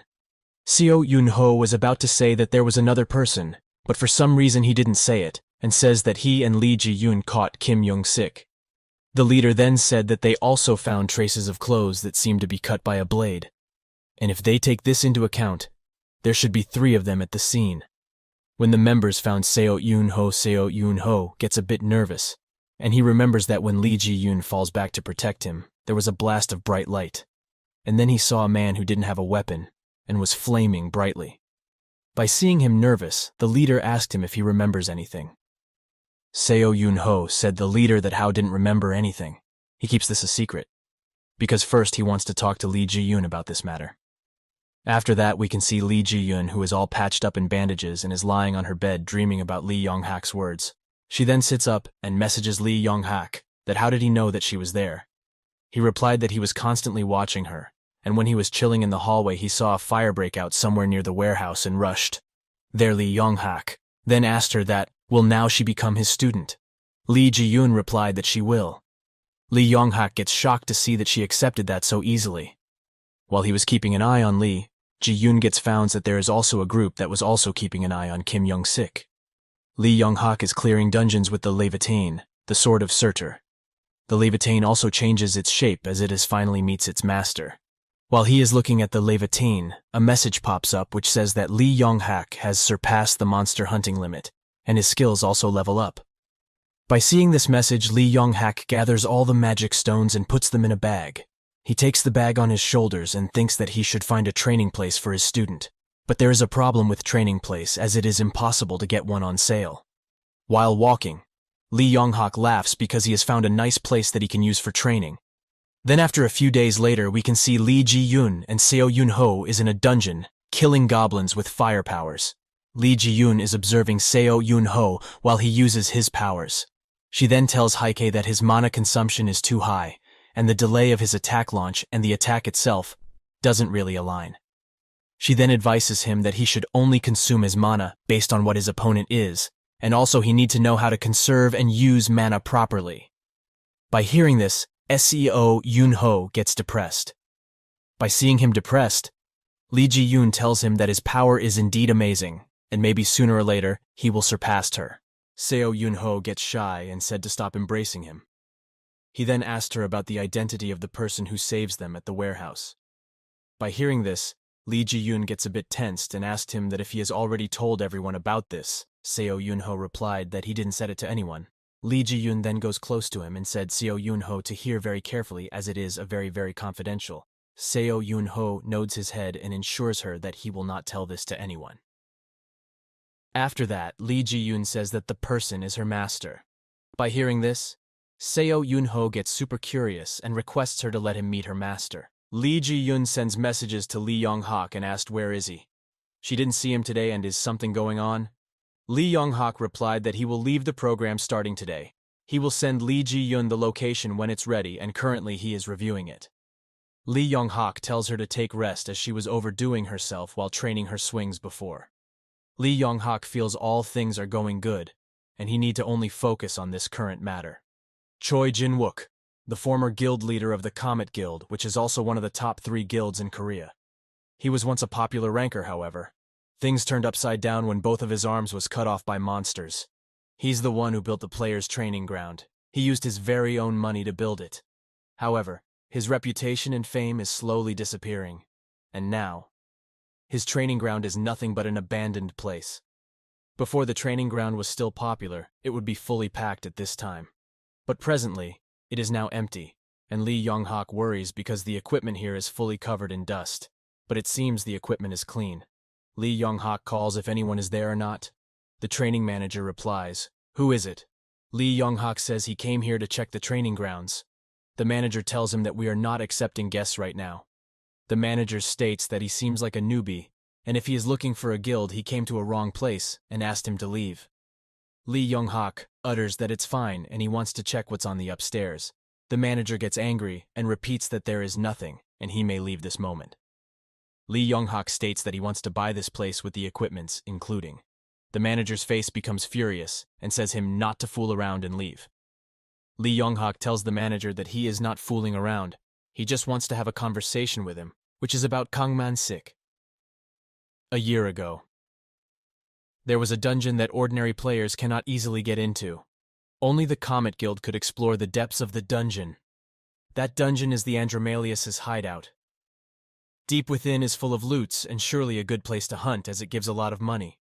Seo Yun-ho was about to say that there was another person, but for some reason he didn't say it, and says that he and Lee Ji-yoon caught Kim Young-sik. The leader then said that they also found traces of clothes that seemed to be cut by a blade. And if they take this into account, there should be 3 of them at the scene. When the members found Seo Yun-ho gets a bit nervous, and he remembers that when Lee Ji-yoon falls back to protect him, there was a blast of bright light. And then he saw a man who didn't have a weapon and was flaming brightly. By seeing him nervous, the leader asked him if he remembers anything. Seo Yun-ho said the leader that Hao didn't remember anything. He keeps this a secret, because first he wants to talk to Lee Ji-yoon about this matter. After that, we can see Lee Ji-yoon, who is all patched up in bandages and is lying on her bed dreaming about Lee Yong-hak's words. She then sits up and messages Lee Yong-hak that how did he know that she was there. He replied that he was constantly watching her, and when he was chilling in the hallway he saw a fire break out somewhere near the warehouse and rushed. There Lee Yong-hak then asked her that, will now she become his student? Lee Ji-yoon replied that she will. Lee Yong-hak gets shocked to see that she accepted that so easily. While he was keeping an eye on Lee, Ji-yoon gets found that there is also a group that was also keeping an eye on Kim Young-sik. Lee Yong-hak is clearing dungeons with the Levitain, the sword of Surtur. The Levitain also changes its shape as it finally meets its master. While he is looking at the Levitain, a message pops up which says that Lee Yong-hak has surpassed the monster hunting limit, and his skills also level up. By seeing this message, Lee Yong-hak gathers all the magic stones and puts them in a bag. He takes the bag on his shoulders and thinks that he should find a training place for his student. But there is a problem with training place as it is impossible to get one on sale. While walking, Lee Yong-hak laughs because he has found a nice place that he can use for training. Then after a few days later, we can see Lee Ji-yoon and Seo Yun-ho is in a dungeon, killing goblins with fire powers. Lee Ji-yoon is observing Seo Yun-ho while he uses his powers. She then tells Haike that his mana consumption is too high, and the delay of his attack launch and the attack itself doesn't really align. She then advises him that he should only consume his mana based on what his opponent is, and also he need to know how to conserve and use mana properly. By hearing this, Seo Yun-ho gets depressed. By seeing him depressed, Lee Ji-yoon tells him that his power is indeed amazing, and maybe sooner or later he will surpass her. Seo Yun-ho gets shy and said to stop embracing him. He then asked her about the identity of the person who saves them at the warehouse. By hearing this, Lee Ji-yoon gets a bit tensed and asked him that if he has already told everyone about this. Seo Yun-ho replied that he didn't say it to anyone. Lee Ji-yoon then goes close to him and said Seo Yun-ho to hear very carefully as it is a very, very confidential. Seo Yun-ho nods his head and ensures her that he will not tell this to anyone. After that, Lee Ji-yoon says that the person is her master. By hearing this, Seo Yun-ho gets super curious and requests her to let him meet her master. Lee Ji-yoon sends messages to Lee Yong-hak and asked where is he. She didn't see him today and is something going on? Lee Yong-hak replied that he will leave the program starting today. He will send Lee Ji-yoon the location when it's ready and currently he is reviewing it. Lee Yong-hak tells her to take rest as she was overdoing herself while training her swings before. Lee Yong-hak feels all things are going good and he need to only focus on this current matter. Choi Jin-wook, the former guild leader of the Comet Guild, which is also one of the top 3 guilds in Korea. He was once a popular ranker, however. Things turned upside down when both of his arms was cut off by monsters. He's the one who built the players' training ground. He used his very own money to build it. However, his reputation and fame is slowly disappearing. And now, his training ground is nothing but an abandoned place. Before the training ground was still popular, it would be fully packed at this time. But presently, it is now empty, and Lee Yong-hak worries because the equipment here is fully covered in dust. But it seems the equipment is clean. Lee Yong-hak calls if anyone is there or not. The training manager replies, "Who is it?" Lee Yong-hak says he came here to check the training grounds. The manager tells him that we are not accepting guests right now. The manager states that he seems like a newbie, and if he is looking for a guild, he came to a wrong place and asked him to leave. Lee Young-hak utters that it's fine and he wants to check what's on the upstairs. The manager gets angry and repeats that there is nothing and he may leave this moment. Lee Young-hak states that he wants to buy this place with the equipments, including. The manager's face becomes furious and says him not to fool around and leave. Lee Young-hak tells the manager that he is not fooling around. He just wants to have a conversation with him, which is about Kang Man-sik. A year ago, there was a dungeon that ordinary players cannot easily get into. Only the Comet Guild could explore the depths of the dungeon. That dungeon is the Andromalius' hideout. Deep within is full of loots and surely a good place to hunt as it gives a lot of money.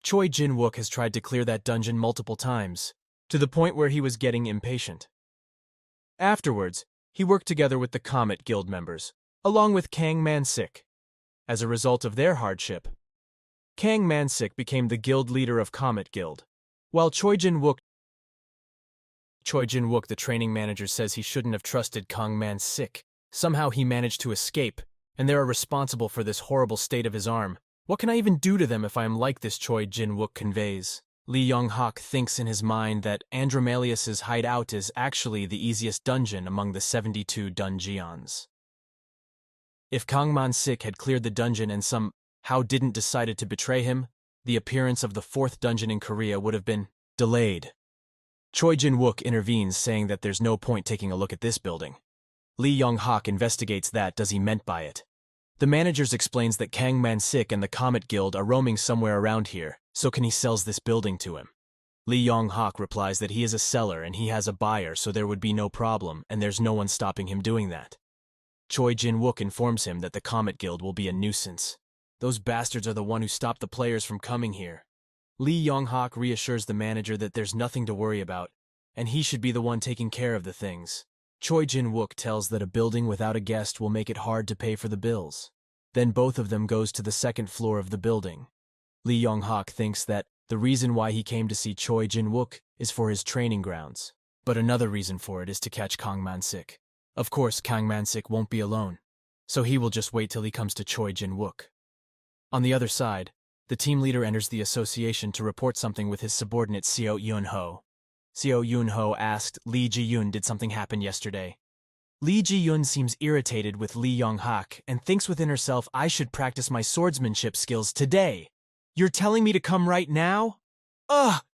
Choi Jin-wook has tried to clear that dungeon multiple times, to the point where he was getting impatient. Afterwards, he worked together with the Comet Guild members, along with Kang Man-sik. As a result of their hardship, Kang Man-sik became the guild leader of Comet Guild, while Choi Jin-wook, the training manager, says he shouldn't have trusted Kang Man-sik. Somehow he managed to escape, and they are responsible for this horrible state of his arm. What can I even do to them if I am like this, Choi Jin-wook conveys. Lee Young-hak thinks in his mind that Andromalius' hideout is actually the easiest dungeon among the 72 dungeons. If Kang Man-sik had cleared the dungeon and somehow didn't decided to betray him, the appearance of the 4th dungeon in Korea would have been delayed. Choi Jin-wook intervenes, saying that there's no point taking a look at this building. Lee Young-hak investigates that does he meant by it. The managers explains that Kang Man-sik and the Comet Guild are roaming somewhere around here, so can he sells this building to him. Lee Young-hak replies that he is a seller and he has a buyer, so there would be no problem and there's no one stopping him doing that. Choi Jin-wook informs him that the Comet Guild will be a nuisance. Those bastards are the one who stopped the players from coming here. Lee Young-hak reassures the manager that there's nothing to worry about, and he should be the one taking care of the things. Choi Jin-wook tells that a building without a guest will make it hard to pay for the bills. Then both of them goes to the 2nd floor of the building. Lee Young-hak thinks that the reason why he came to see Choi Jin-wook is for his training grounds, but another reason for it is to catch Kang Man-sik. Of course, Kang Man-sik won't be alone, so he will just wait till he comes to Choi Jin-wook. On the other side, the team leader enters the association to report something with his subordinate Seo Yun-ho. Seo Yun-ho asked Lee Ji-yoon did something happen yesterday. Lee Ji-yoon seems irritated with Lee Young-hak and thinks within herself, I should practice my swordsmanship skills today. You're telling me to come right now?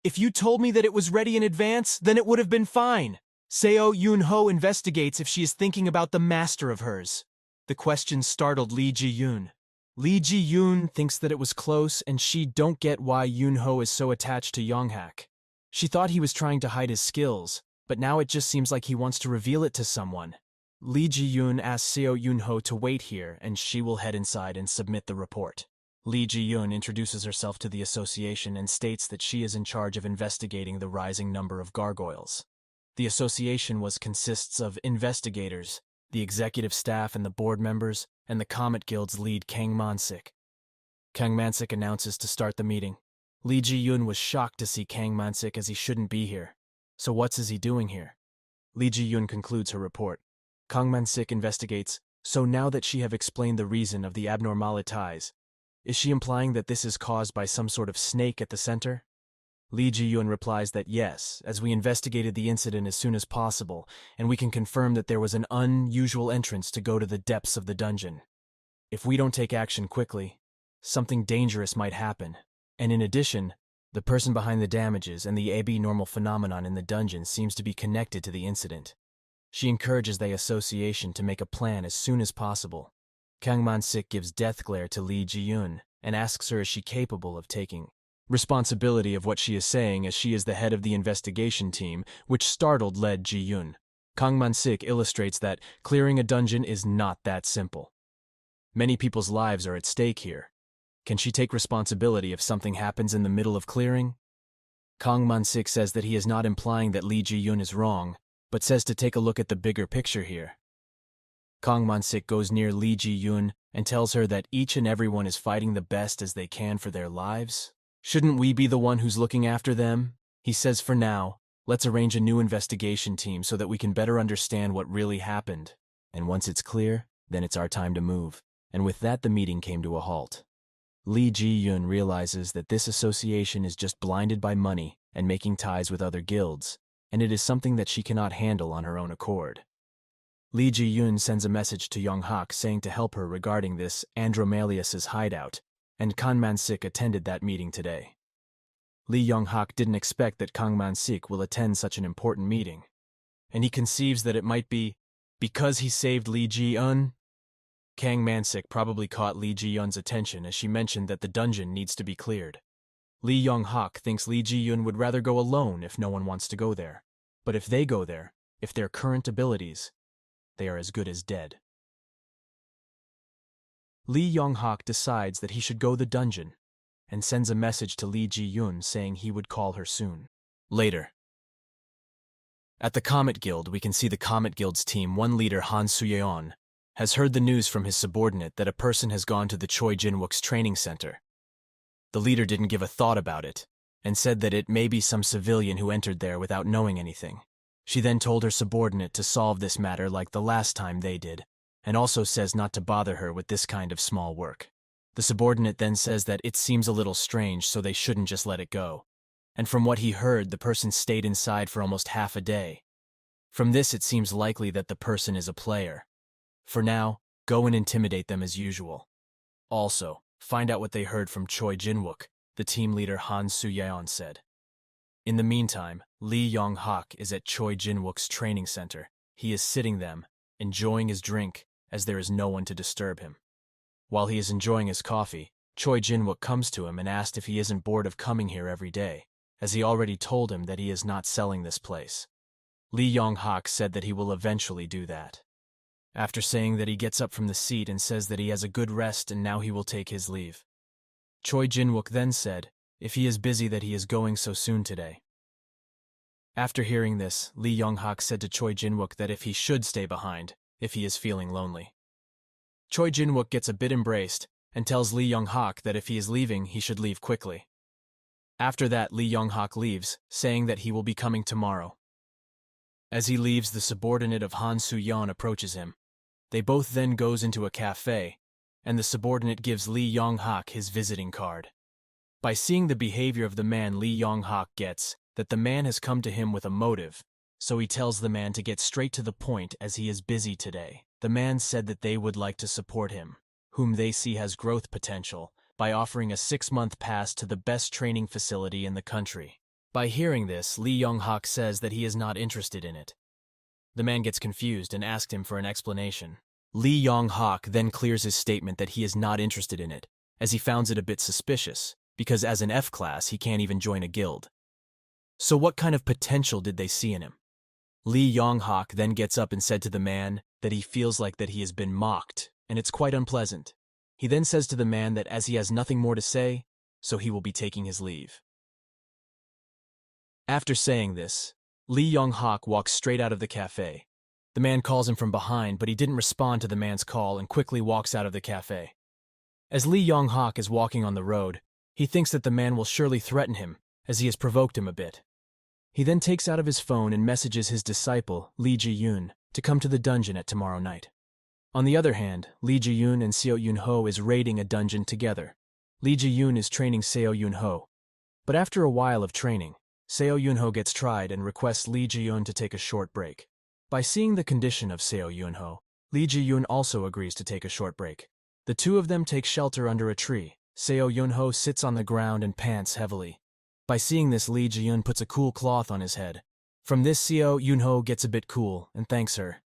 If you told me that it was ready in advance, then it would have been fine. Seo Yun-ho investigates if she is thinking about the master of hers. The question startled Lee Ji-yoon. Lee Ji-yoon thinks that it was close and she don't get why Yun-ho is so attached to Young-hak. She thought he was trying to hide his skills, but now it just seems like he wants to reveal it to someone. Lee Ji-yoon asks Seo Yun-ho to wait here and she will head inside and submit the report. Lee Ji-yoon introduces herself to the association and states that she is in charge of investigating the rising number of gargoyles. The association consists of investigators, the executive staff and the board members, and the Comet Guild's lead Kang Man-sik. Kang Man-sik announces to start the meeting. Lee Ji-yoon was shocked to see Kang Man-sik as he shouldn't be here. So what is he doing here? Lee Ji-yoon concludes her report. Kang Man-sik investigates, so now that she have explained the reason of the abnormalities, is she implying that this is caused by some sort of snake at the center? Lee Ji-yoon replies that yes, as we investigated the incident as soon as possible, and we can confirm that there was an unusual entrance to go to the depths of the dungeon. If we don't take action quickly, something dangerous might happen. And in addition, the person behind the damages and the abnormal phenomenon in the dungeon seems to be connected to the incident. She encourages the association to make a plan as soon as possible. Kang Man-sik gives death glare to Lee Ji-yoon and asks her is she capable of taking responsibility of what she is saying as she is the head of the investigation team, which startled Lee Ji-yoon. Kang Man-sik illustrates that clearing a dungeon is not that simple. Many people's lives are at stake here. Can she take responsibility if something happens in the middle of clearing? Kang Man-sik says that he is not implying that Lee Ji-yoon is wrong, but says to take a look at the bigger picture here. Kang Man-sik goes near Lee Ji-yoon and tells her that each and everyone is fighting the best as they can for their lives. Shouldn't we be the one who's looking after them? He says for now, let's arrange a new investigation team so that we can better understand what really happened. And once it's clear, then it's our time to move. And with that the meeting came to a halt. Lee Ji-yoon realizes that this association is just blinded by money and making ties with other guilds, and it is something that she cannot handle on her own accord. Lee Ji-yoon sends a message to Young-hak saying to help her regarding this Andromalius's hideout, and Kang Man-sik attended that meeting today. Lee Young-hak didn't expect that Kang Man-sik will attend such an important meeting, and he conceives that it might be because he saved Lee Ji-eun. Kang Man-sik probably caught Lee Ji-eun's attention as she mentioned that the dungeon needs to be cleared. Lee Young-hak thinks Lee Ji-eun would rather go alone if no one wants to go there. But if they go there, if their current abilities, they are as good as dead. Lee Young-hak decides that he should go the dungeon and sends a message to Lee Ji-yoon saying he would call her soon. Later. At the Comet Guild, we can see the Comet Guild's team one leader Han Soo-yeon has heard the news from his subordinate that a person has gone to the Choi Jin-wook's training center. The leader didn't give a thought about it, and said that it may be some civilian who entered there without knowing anything. She then told her subordinate to solve this matter like the last time they did, and also says not to bother her with this kind of small work. The subordinate then says that it seems a little strange, so they shouldn't just let it go. And from what he heard, the person stayed inside for almost half a day. From this, it seems likely that the person is a player. For now, go and intimidate them as usual. Also, find out what they heard from Choi Jin-wook, the team leader Han Soo-yeon said. In the meantime, Lee Young-hak is at Choi Jin-wook's training center. He is sitting them, enjoying his drink, as there is no one to disturb him. While he is enjoying his coffee, Choi Jin-wook comes to him and asks if he isn't bored of coming here every day, as he already told him that he is not selling this place. Lee Young-hak said that he will eventually do that. After saying that, he gets up from the seat and says that he has a good rest and now he will take his leave. Choi Jin-wook then said, if he is busy, that he is going so soon today. After hearing this, Lee Young-hak said to Choi Jin-wook that if he should stay behind, if he is feeling lonely. Choi Jin-wook gets a bit embraced and tells Lee Young-hak that if he is leaving, he should leave quickly. After that, Lee Young-hak leaves, saying that he will be coming tomorrow. As he leaves, the subordinate of Han Soo-yeon approaches him. They both then goes into a cafe, and the subordinate gives Lee Young-hak his visiting card. By seeing the behavior of the man, Lee Young-hak gets that the man has come to him with a motive, so he tells the man to get straight to the point as he is busy today. The man said that they would like to support him, whom they see has growth potential, by offering a 6-month pass to the best training facility in the country. By hearing this, Lee Young-hak says that he is not interested in it. The man gets confused and asks him for an explanation. Lee Young-hak then clears his statement that he is not interested in it, as he finds it a bit suspicious, because as an F class he can't even join a guild. So what kind of potential did they see in him? Lee Young-hak then gets up and said to the man that he feels like that he has been mocked, and it's quite unpleasant. He then says to the man that as he has nothing more to say, so he will be taking his leave. After saying this, Lee Young-hak walks straight out of the cafe. The man calls him from behind, but he didn't respond to the man's call and quickly walks out of the cafe. As Lee Young-hak is walking on the road, he thinks that the man will surely threaten him, as he has provoked him a bit. He then takes out of his phone and messages his disciple, Lee Ji-yoon, to come to the dungeon at tomorrow night. On the other hand, Lee Ji-yoon and Seo Yun-ho is raiding a dungeon together. Lee Ji-yoon is training Seo Yun-ho. But after a while of training, Seo Yun-ho gets tried and requests Lee Ji-yoon to take a short break. By seeing the condition of Seo Yun-ho, Lee Ji-yoon also agrees to take a short break. The two of them take shelter under a tree. Seo Yun-ho sits on the ground and pants heavily. By seeing this, Lee Ji-yoon puts a cool cloth on his head. From this, Seo Yun-ho gets a bit cool and thanks her.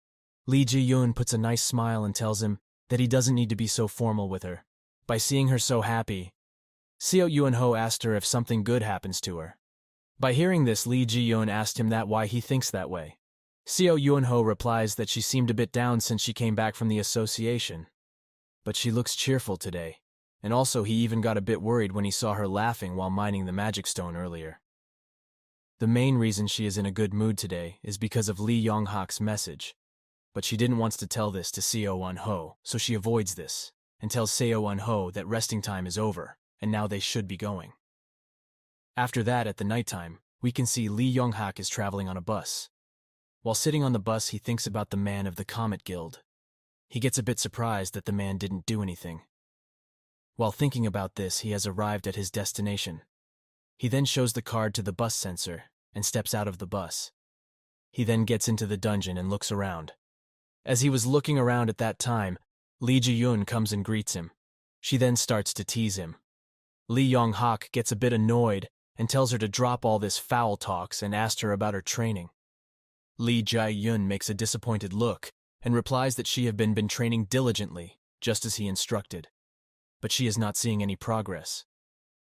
Lee Ji-yoon puts a nice smile and tells him that he doesn't need to be so formal with her. By seeing her so happy, Seo Yun-ho asked her if something good happens to her. By hearing this, Lee Ji-yoon asked him that why he thinks that way. Seo Yun-ho replies that she seemed a bit down since she came back from the association. But she looks cheerful today, and also he even got a bit worried when he saw her laughing while mining the magic stone earlier. The main reason she is in a good mood today is because of Lee Young-hak's message, but she didn't want to tell this to Seo Yun-ho, so she avoids this, and tells Seo Yun-ho that resting time is over, and now they should be going. After that, at the nighttime, we can see Lee Young-hak is traveling on a bus. While sitting on the bus, he thinks about the man of the Comet Guild. He gets a bit surprised that the man didn't do anything. While thinking about this, he has arrived at his destination. He then shows the card to the bus sensor and steps out of the bus. He then gets into the dungeon and looks around. As he was looking around at that time, Lee Ji-yoon comes and greets him. She then starts to tease him. Lee Young-hak gets a bit annoyed and tells her to drop all this foul talks and asks her about her training. Lee Jae-yoon makes a disappointed look and replies that she have been training diligently, just as he instructed. But she is not seeing any progress.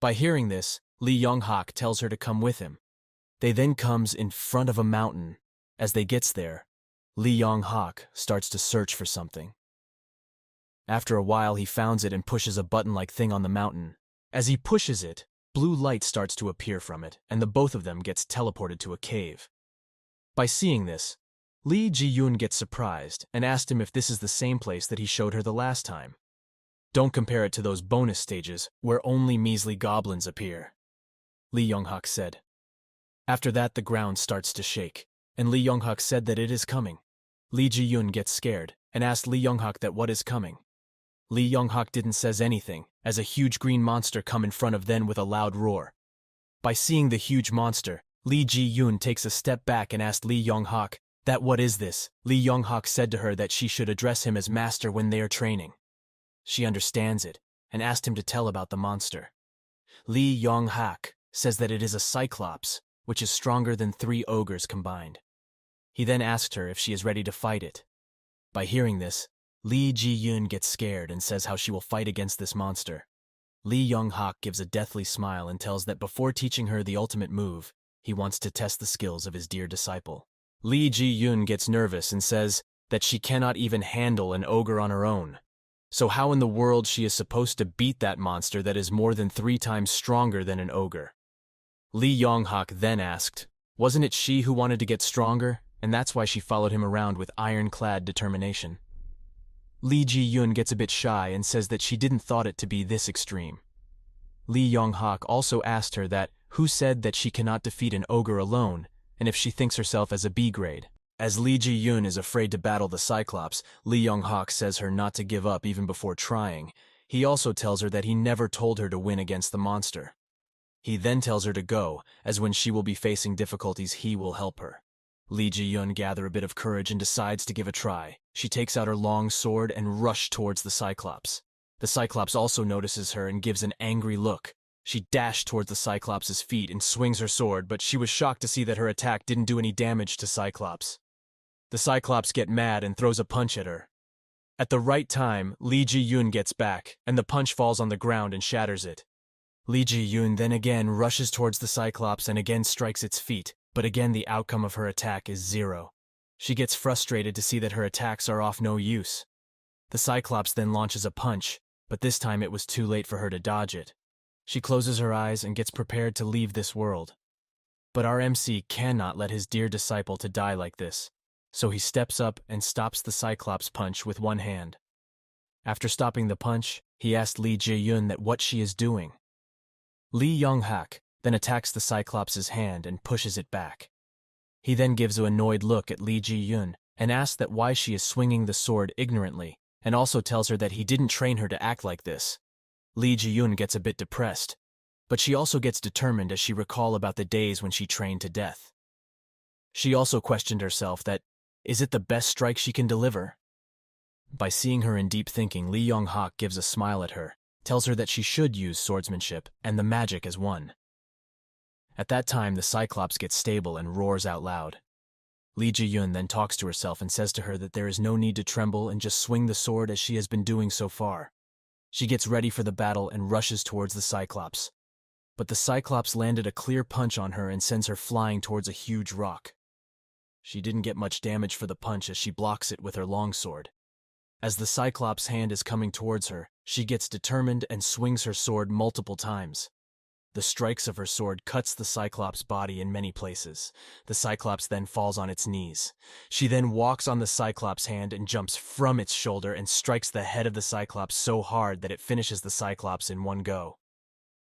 By hearing this, Lee Young-hak tells her to come with him. They then comes in front of a mountain. As they gets there, Lee Young-hak starts to search for something. After a while, he finds it and pushes a button-like thing on the mountain. As he pushes it, blue light starts to appear from it, and the both of them gets teleported to a cave. By seeing this, Lee Ji-yoon gets surprised and asked him if this is the same place that he showed her the last time. Don't compare it to those bonus stages where only measly goblins appear, Lee Young-hak said. After that, the ground starts to shake, and Lee Young-hak said that it is coming. Lee Ji-yoon gets scared and asked Lee Young-hak that what is coming. Lee Young-hak didn't says anything, as a huge green monster come in front of them with a loud roar. By seeing the huge monster, Lee Ji-yoon takes a step back and asked Lee Young-hak that what is this. Lee Young-hak said to her that she should address him as master when they are training. She understands it and asked him to tell about the monster. Lee Young-hak says that it is a cyclops, which is stronger than 3 ogres combined. He then asked her if she is ready to fight it. By hearing this, Lee Ji-yoon gets scared and says how she will fight against this monster. Lee Young-hak gives a deathly smile and tells that before teaching her the ultimate move, he wants to test the skills of his dear disciple. Lee Ji-yoon gets nervous and says that she cannot even handle an ogre on her own. So how in the world she is supposed to beat that monster that is more than 3 times stronger than an ogre? Lee Young-hak then asked, wasn't it she who wanted to get stronger, and that's why she followed him around with ironclad determination? Lee Ji-yoon gets a bit shy and says that she didn't thought it to be this extreme. Lee Young-hak also asked her that who said that she cannot defeat an ogre alone, and if she thinks herself as a B grade. As Lee Ji-yoon is afraid to battle the Cyclops, Lee Young-hak says her not to give up even before trying. He also tells her that he never told her to win against the monster. He then tells her to go, as when she will be facing difficulties he will help her. Lee Ji-yoon gathers a bit of courage and decides to give a try. She takes out her long sword and rushes towards the Cyclops. The Cyclops also notices her and gives an angry look. She dashed towards the Cyclops' feet and swings her sword, but she was shocked to see that her attack didn't do any damage to Cyclops. The Cyclops gets mad and throws a punch at her. At the right time, Lee Ji-yoon gets back, and the punch falls on the ground and shatters it. Lee Ji-yoon then again rushes towards the Cyclops and again strikes its feet, but again the outcome of her attack is 0. She gets frustrated to see that her attacks are of no use. The Cyclops then launches a punch, but this time it was too late for her to dodge it. She closes her eyes and gets prepared to leave this world. But our MC cannot let his dear disciple to die like this, so he steps up and stops the Cyclops punch with one hand. After stopping the punch, he asked Lee Ji-yoon that what she is doing. Lee Young-hak then attacks the Cyclops' hand and pushes it back. He then gives an annoyed look at Lee Ji-yoon and asks that why she is swinging the sword ignorantly, and also tells her that he didn't train her to act like this. Lee Ji-yoon gets a bit depressed, but she also gets determined as she recalls about the days when she trained to death. She also questioned herself that, is it the best strike she can deliver? By seeing her in deep thinking, Lee Young-hak gives a smile at her, tells her that she should use swordsmanship and the magic as one. At that time, the Cyclops gets stable and roars out loud. Lee Ji-yoon then talks to herself and says to her that there is no need to tremble and just swing the sword as she has been doing so far. She gets ready for the battle and rushes towards the Cyclops. But the Cyclops landed a clear punch on her and sends her flying towards a huge rock. She didn't get much damage for the punch as she blocks it with her longsword. As the Cyclops' hand is coming towards her, she gets determined and swings her sword multiple times. The strikes of her sword cuts the Cyclops' body in many places. The Cyclops then falls on its knees. She then walks on the Cyclops' hand and jumps from its shoulder and strikes the head of the Cyclops so hard that it finishes the Cyclops in one go.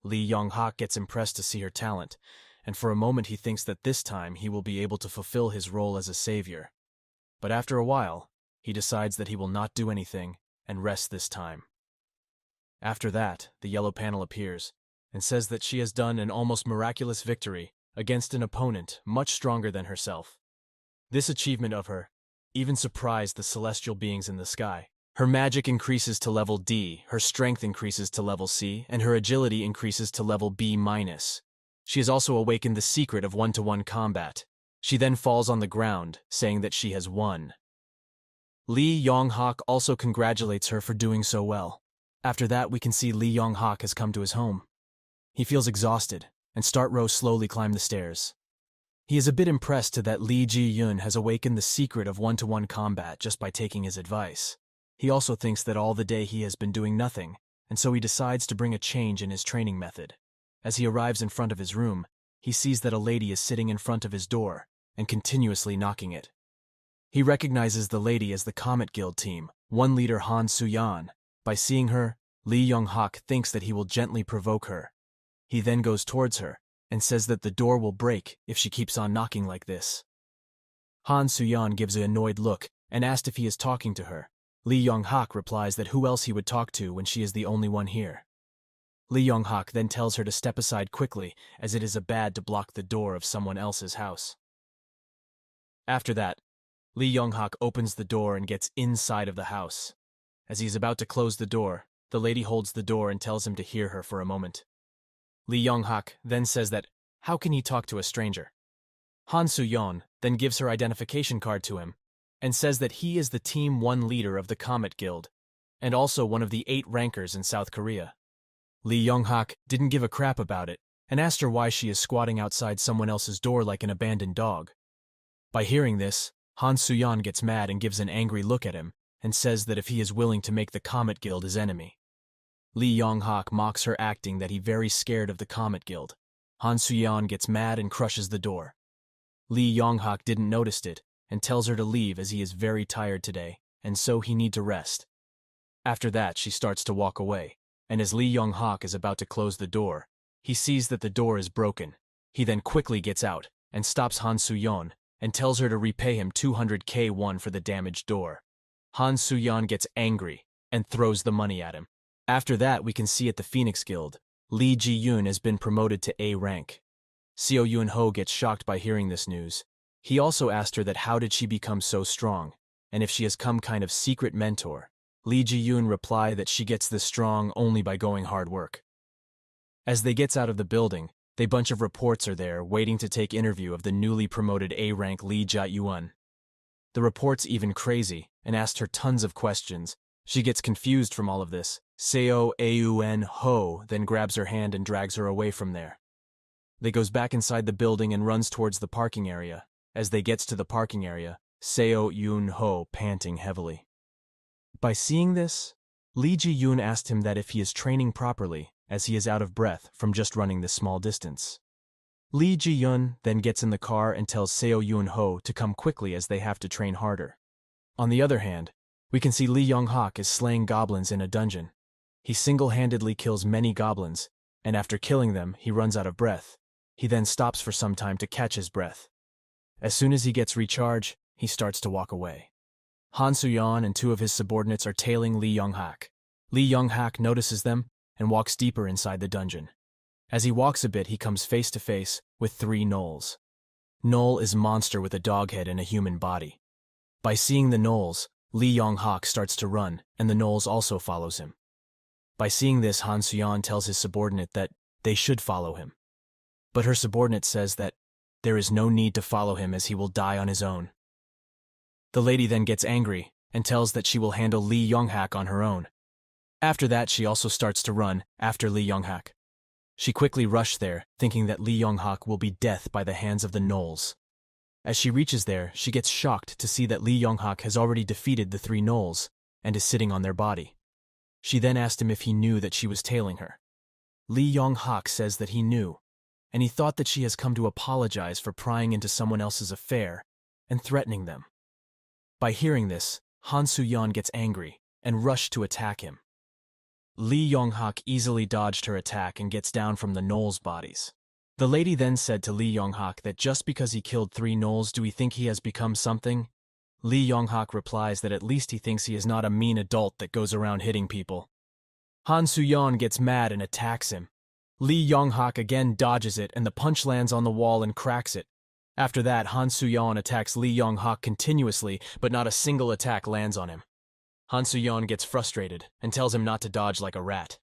Lee Young-hak gets impressed to see her talent, and for a moment he thinks that this time he will be able to fulfill his role as a savior. But after a while, he decides that he will not do anything and rest this time. After that, the yellow panel appears and says that she has done an almost miraculous victory against an opponent much stronger than herself. This achievement of her even surprised the celestial beings in the sky. Her magic increases to level D, her strength increases to level C, and her agility increases to level B-. She has also awakened the secret of one-to-one combat. She then falls on the ground, saying that she has won. Lee Yong-hak also congratulates her for doing so well. After that, we can see Lee Yong-hak has come to his home. He feels exhausted, and slowly climb the stairs. He is a bit impressed to that Lee Ji-yoon has awakened the secret of one-to-one combat just by taking his advice. He also thinks that all the day he has been doing nothing, and so he decides to bring a change in his training method. As he arrives in front of his room, he sees that a lady is sitting in front of his door and continuously knocking it. He recognizes the lady as the Comet Guild team, one leader Han Soo-yeon. By seeing her, Lee Yong-hak thinks that he will gently provoke her. He then goes towards her and says that the door will break if she keeps on knocking like this. Han Soo-yeon gives an annoyed look and asks if he is talking to her. Lee Yong-hak replies that who else he would talk to when she is the only one here. Lee Yong-hak then tells her to step aside quickly, as it is bad to block the door of someone else's house. After that, Lee Yong-hak opens the door and gets inside of the house. As he is about to close the door, the lady holds the door and tells him to hear her for a moment. Lee Yong-hak then says that, how can he talk to a stranger? Han Soo-yeon then gives her identification card to him and says that he is the Team 1 leader of the Comet Guild and also one of the 8 rankers in South Korea. Lee Yong-hak didn't give a crap about it and asked her why she is squatting outside someone else's door like an abandoned dog. By hearing this, Han Soo-yeon gets mad and gives an angry look at him and says that if he is willing to make the Comet Guild his enemy. Lee Yong-hak mocks her acting that he very scared of the Comet Guild. Han Soo-yeon gets mad and crushes the door. Lee Yong-hak didn't notice it and tells her to leave as he is very tired today and so he need to rest. After that, she starts to walk away, and as Lee Yong-hak is about to close the door, he sees that the door is broken. He then quickly gets out and stops Han Soo-yeon and tells her to repay him 200k won for the damaged door. Han Soo-yeon gets angry and throws the money at him. After that, we can see at the Phoenix Guild, Lee Ji-yoon has been promoted to A rank. Seo Yoon-ho gets shocked by hearing this news. He also asked her that how did she become so strong, and if she has come kind of secret mentor. Lee Ji-yoon replied that she gets this strong only by going hard work. As they gets out of the building, a bunch of reports are there waiting to take interview of the newly promoted A rank Lee Ja-yoon. The report's even crazy and asked her tons of questions. She gets confused from all of this. Seo Yoon-ho then grabs her hand and drags her away from there. They goes back inside the building and runs towards the parking area. As they gets to the parking area, Seo Yoon-ho panting heavily. By seeing this, Lee Ji-yoon asked him that if he is training properly, as he is out of breath from just running this small distance. Lee Ji-yoon then gets in the car and tells Seo Yoon-ho to come quickly as they have to train harder. On the other hand, we can see Lee Yong-hak is slaying goblins in a dungeon. He single-handedly kills many goblins, and after killing them, he runs out of breath. He then stops for some time to catch his breath. As soon as he gets recharged, he starts to walk away. Han Soo-yeon and 2 of his subordinates are tailing Lee Yong-hak. Lee Yong-hak notices them and walks deeper inside the dungeon. As he walks a bit, he comes face to face with 3 gnolls. Gnoll is a monster with a dog head and a human body. By seeing the gnolls, Lee Yong-hak starts to run, and the gnolls also follows him. By seeing this, Han Soo-yeon tells his subordinate that they should follow him. But her subordinate says that there is no need to follow him as he will die on his own. The lady then gets angry and tells that she will handle Lee Yong-hak on her own. After that, she also starts to run after Lee Yong-hak. She quickly rushed there, thinking that Lee Yong-hak will be death by the hands of the gnolls. As she reaches there, she gets shocked to see that Lee Yong-hak has already defeated the 3 gnolls and is sitting on their body. She then asked him if he knew that she was tailing her. Lee Yong-hak says that he knew, and he thought that she has come to apologize for prying into someone else's affair and threatening them. By hearing this, Han Soo-yeon gets angry and rushed to attack him. Lee Yong-hak easily dodged her attack and gets down from the gnolls' bodies. The lady then said to Lee Yong-hak that just because he killed 3 gnolls, do we think he has become something? Lee Yong-hak replies that at least he thinks he is not a mean adult that goes around hitting people. Han Soo-yeon gets mad and attacks him. Lee Yong-hak again dodges it and the punch lands on the wall and cracks it. After that, Han Soo-yeon attacks Lee Yong-hak continuously, but not a single attack lands on him. Han Soo-yeon gets frustrated and tells him not to dodge like a rat.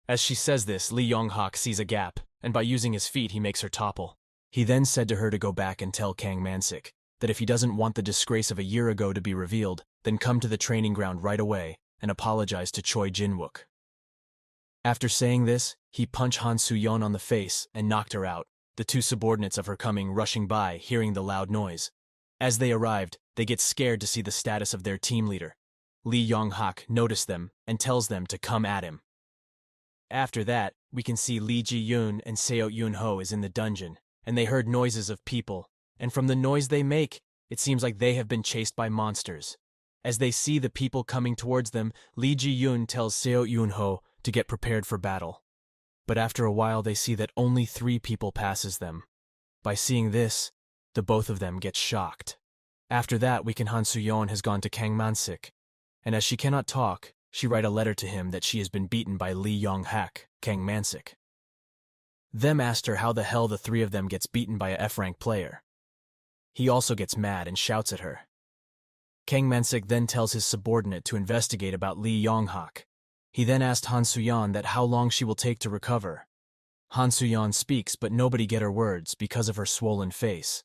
As she says this, Lee Yong-hak sees a gap, and by using his feet he makes her topple. He then said to her to go back and tell Kang Man-sik that if he doesn't want the disgrace of a year ago to be revealed, then come to the training ground right away and apologize to Choi Jin-wook. After saying this, he punched Han Soo-yeon on the face and knocked her out, the two subordinates of her coming rushing by, hearing the loud noise. As they arrived, they get scared to see the status of their team leader. Lee Yong-hak noticed them and tells them to come at him. After that, we can see Lee Ji-yoon and Seo Yoon-ho is in the dungeon, and they heard noises of people, and from the noise they make, it seems like they have been chased by monsters. As they see the people coming towards them, Lee Ji-yoon tells Seo Yoon-ho to get prepared for battle. But after a while they see that only 3 people passes them. By seeing this, the both of them get shocked. After that, we can Han Soo-yeon has gone to Kang Man-sik, and as she cannot talk, she write a letter to him that she has been beaten by Lee Yong-hak, Kang Man-sik. Them asked her how the hell the 3 of them gets beaten by a F-rank player. He also gets mad and shouts at her. Kang Man-sik then tells his subordinate to investigate about Lee Yong-hak. He then asked Han Soo-yeon that how long she will take to recover. Han Soo-yeon speaks, but nobody get her words because of her swollen face.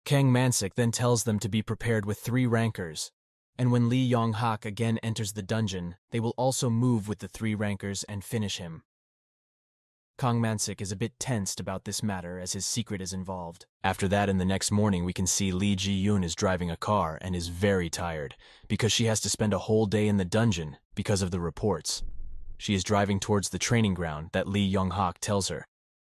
Kang Man-sik then tells them to be prepared with 3 rankers, and when Lee Yong-hak again enters the dungeon, they will also move with the 3 rankers and finish him. Kang Man-sik is a bit tensed about this matter as his secret is involved. After that, in the next morning, we can see Lee Ji-yoon is driving a car and is very tired because she has to spend a whole day in the dungeon because of the reports. She is driving towards the training ground that Lee Yong-hak tells her.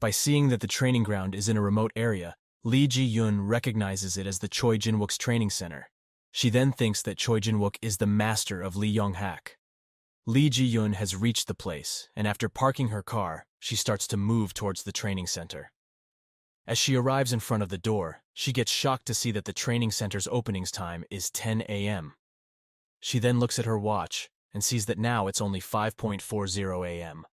By seeing that the training ground is in a remote area, Lee Ji-yoon recognizes it as the Choi Jin-wook's training center. She then thinks that Choi Jin-wook is the master of Lee Yong-hak. Lee Ji-yoon has reached the place, and after parking her car, she starts to move towards the training center. As she arrives in front of the door, she gets shocked to see that the training center's openings time is 10 a.m. She then looks at her watch and sees that now it's only 5:40 a.m.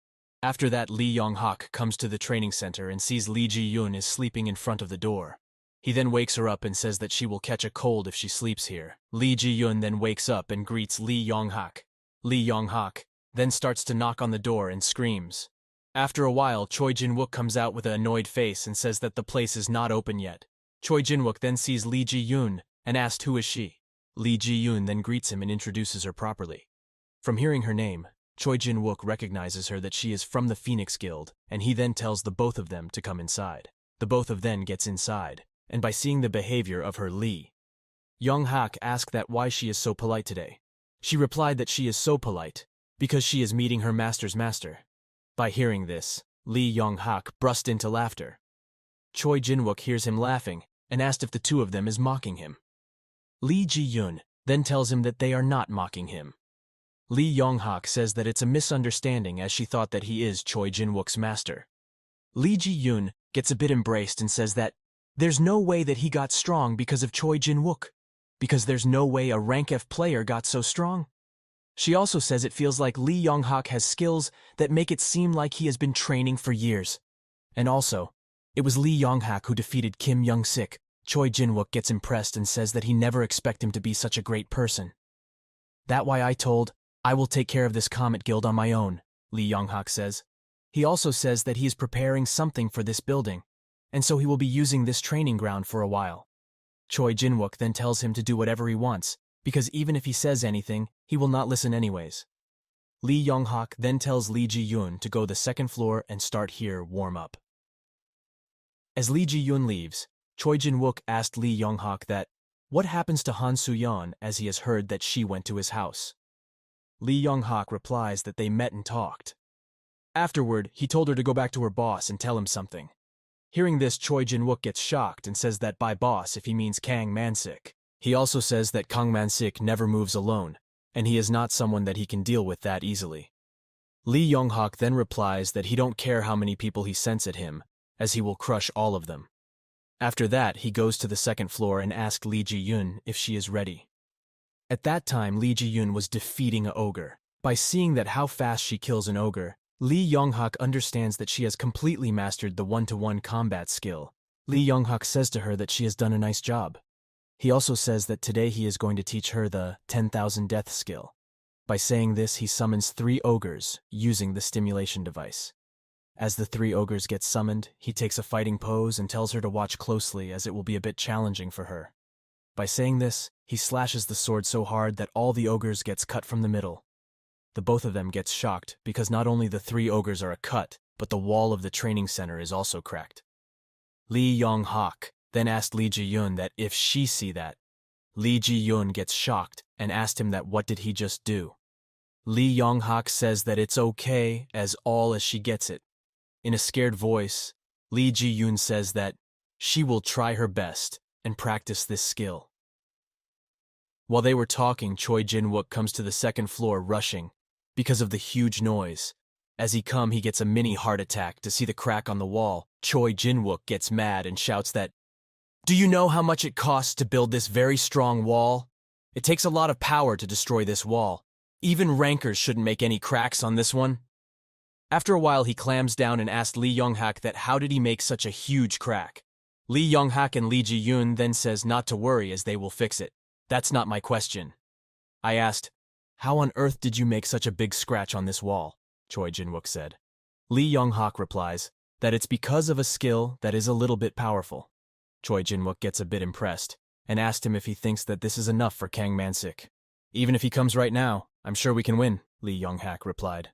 After that, Lee Yong-hak comes to the training center and sees Lee Ji-yoon is sleeping in front of the door. He then wakes her up and says that she will catch a cold if she sleeps here. Lee Ji-yoon then wakes up and greets Lee Yong-hak. Lee Yong-hak then starts to knock on the door and screams. After a while, Choi Jin-wook comes out with an annoyed face and says that the place is not open yet. Choi Jin-wook then sees Lee Ji-yoon and asks who is she. Lee Ji-yoon then greets him and introduces her properly. From hearing her name, Choi Jin-wook recognizes her that she is from the Phoenix Guild, and he then tells the both of them to come inside. The both of them gets inside, and by seeing the behavior of her Lee Yong-hak asked that why she is so polite today. She replied that she is so polite because she is meeting her master's master. By hearing this, Lee Yong-hak burst into laughter. Choi Jin-wook hears him laughing and asked if the 2 of them is mocking him. Lee Ji-yoon then tells him that they are not mocking him. Lee Yong-hak says that it's a misunderstanding as she thought that he is Choi Jin-wook's master. Lee Ji-yoon gets a bit embraced and says that there's no way that he got strong because of Choi Jin-wook, because there's no way a rank F player got so strong. She also says it feels like Lee Yong-hak has skills that make it seem like he has been training for years. And also, it was Lee Yong-hak who defeated Kim Young-sik. Choi Jin-wook gets impressed and says that he never expect him to be such a great person. That why I will take care of this Comet Guild on my own, Lee Yong-hak says. He also says that he is preparing something for this building, and so he will be using this training ground for a while. Choi Jin-wook then tells him to do whatever he wants, because even if he says anything, he will not listen anyways. Lee Yong-hak then tells Lee Ji-yoon to go the 2nd floor and start here warm up. As Lee Ji-yoon leaves, Choi Jin-wook asked Lee Yong-hak that what happens to Han Soo-yeon as he has heard that she went to his house. Lee Yong-hak replies that they met and talked. Afterward, he told her to go back to her boss and tell him something. Hearing this, Choi Jin-wook gets shocked and says that by boss if he means Kang Man-sik. He also says that Kang Man-sik never moves alone, and he is not someone that he can deal with that easily. Lee Yong-hak then replies that he don't care how many people he sends at him, as he will crush all of them. After that, he goes to the 2nd floor and asks Lee Ji-yoon if she is ready. At that time, Lee Ji-yoon was defeating an ogre, By seeing that how fast she kills an ogre, Lee Young-hak understands that she has completely mastered the one-to-one combat skill. Lee Young-hak says to her that she has done a nice job. He also says that today he is going to teach her the 10,000 death skill. By saying this, he summons 3 ogres using the stimulation device. As the 3 ogres get summoned, he takes a fighting pose and tells her to watch closely as it will be a bit challenging for her. By saying this, he slashes the sword so hard that all the ogres gets cut from the middle. The both of them gets shocked because not only the 3 ogres are a cut, but the wall of the training center is also cracked. Lee Young-hak then asked Lee Ji-yoon that if she see that. Lee Ji-yoon gets shocked and asked him that what did he just do. Lee Young-hak says that it's okay as she gets it. In a scared voice, Lee Ji-yoon says that she will try her best and practice this skill. While they were talking, Choi Jin-wook comes to the 2nd floor rushing because of the huge noise. As he gets a mini heart attack to see the crack on the wall. Choi Jin-wook gets mad and shouts that, "Do you know how much it costs to build this very strong wall? It takes a lot of power to destroy this wall. Even rankers shouldn't make any cracks on this one." After a while, he clams down and asks Lee Young-hak that how did he make such a huge crack. Lee Young-hak and Lee Ji-yoon then says not to worry as they will fix it. "That's not my question." I asked, "How on earth did you make such a big scratch on this wall?" Choi Jin-wook said. Lee Young-hak replies that it's because of a skill that is a little bit powerful. Choi Jin-wook gets a bit impressed and asked him if he thinks that this is enough for Kang Man-sik. "Even if he comes right now, I'm sure we can win," Lee Young-hak replied.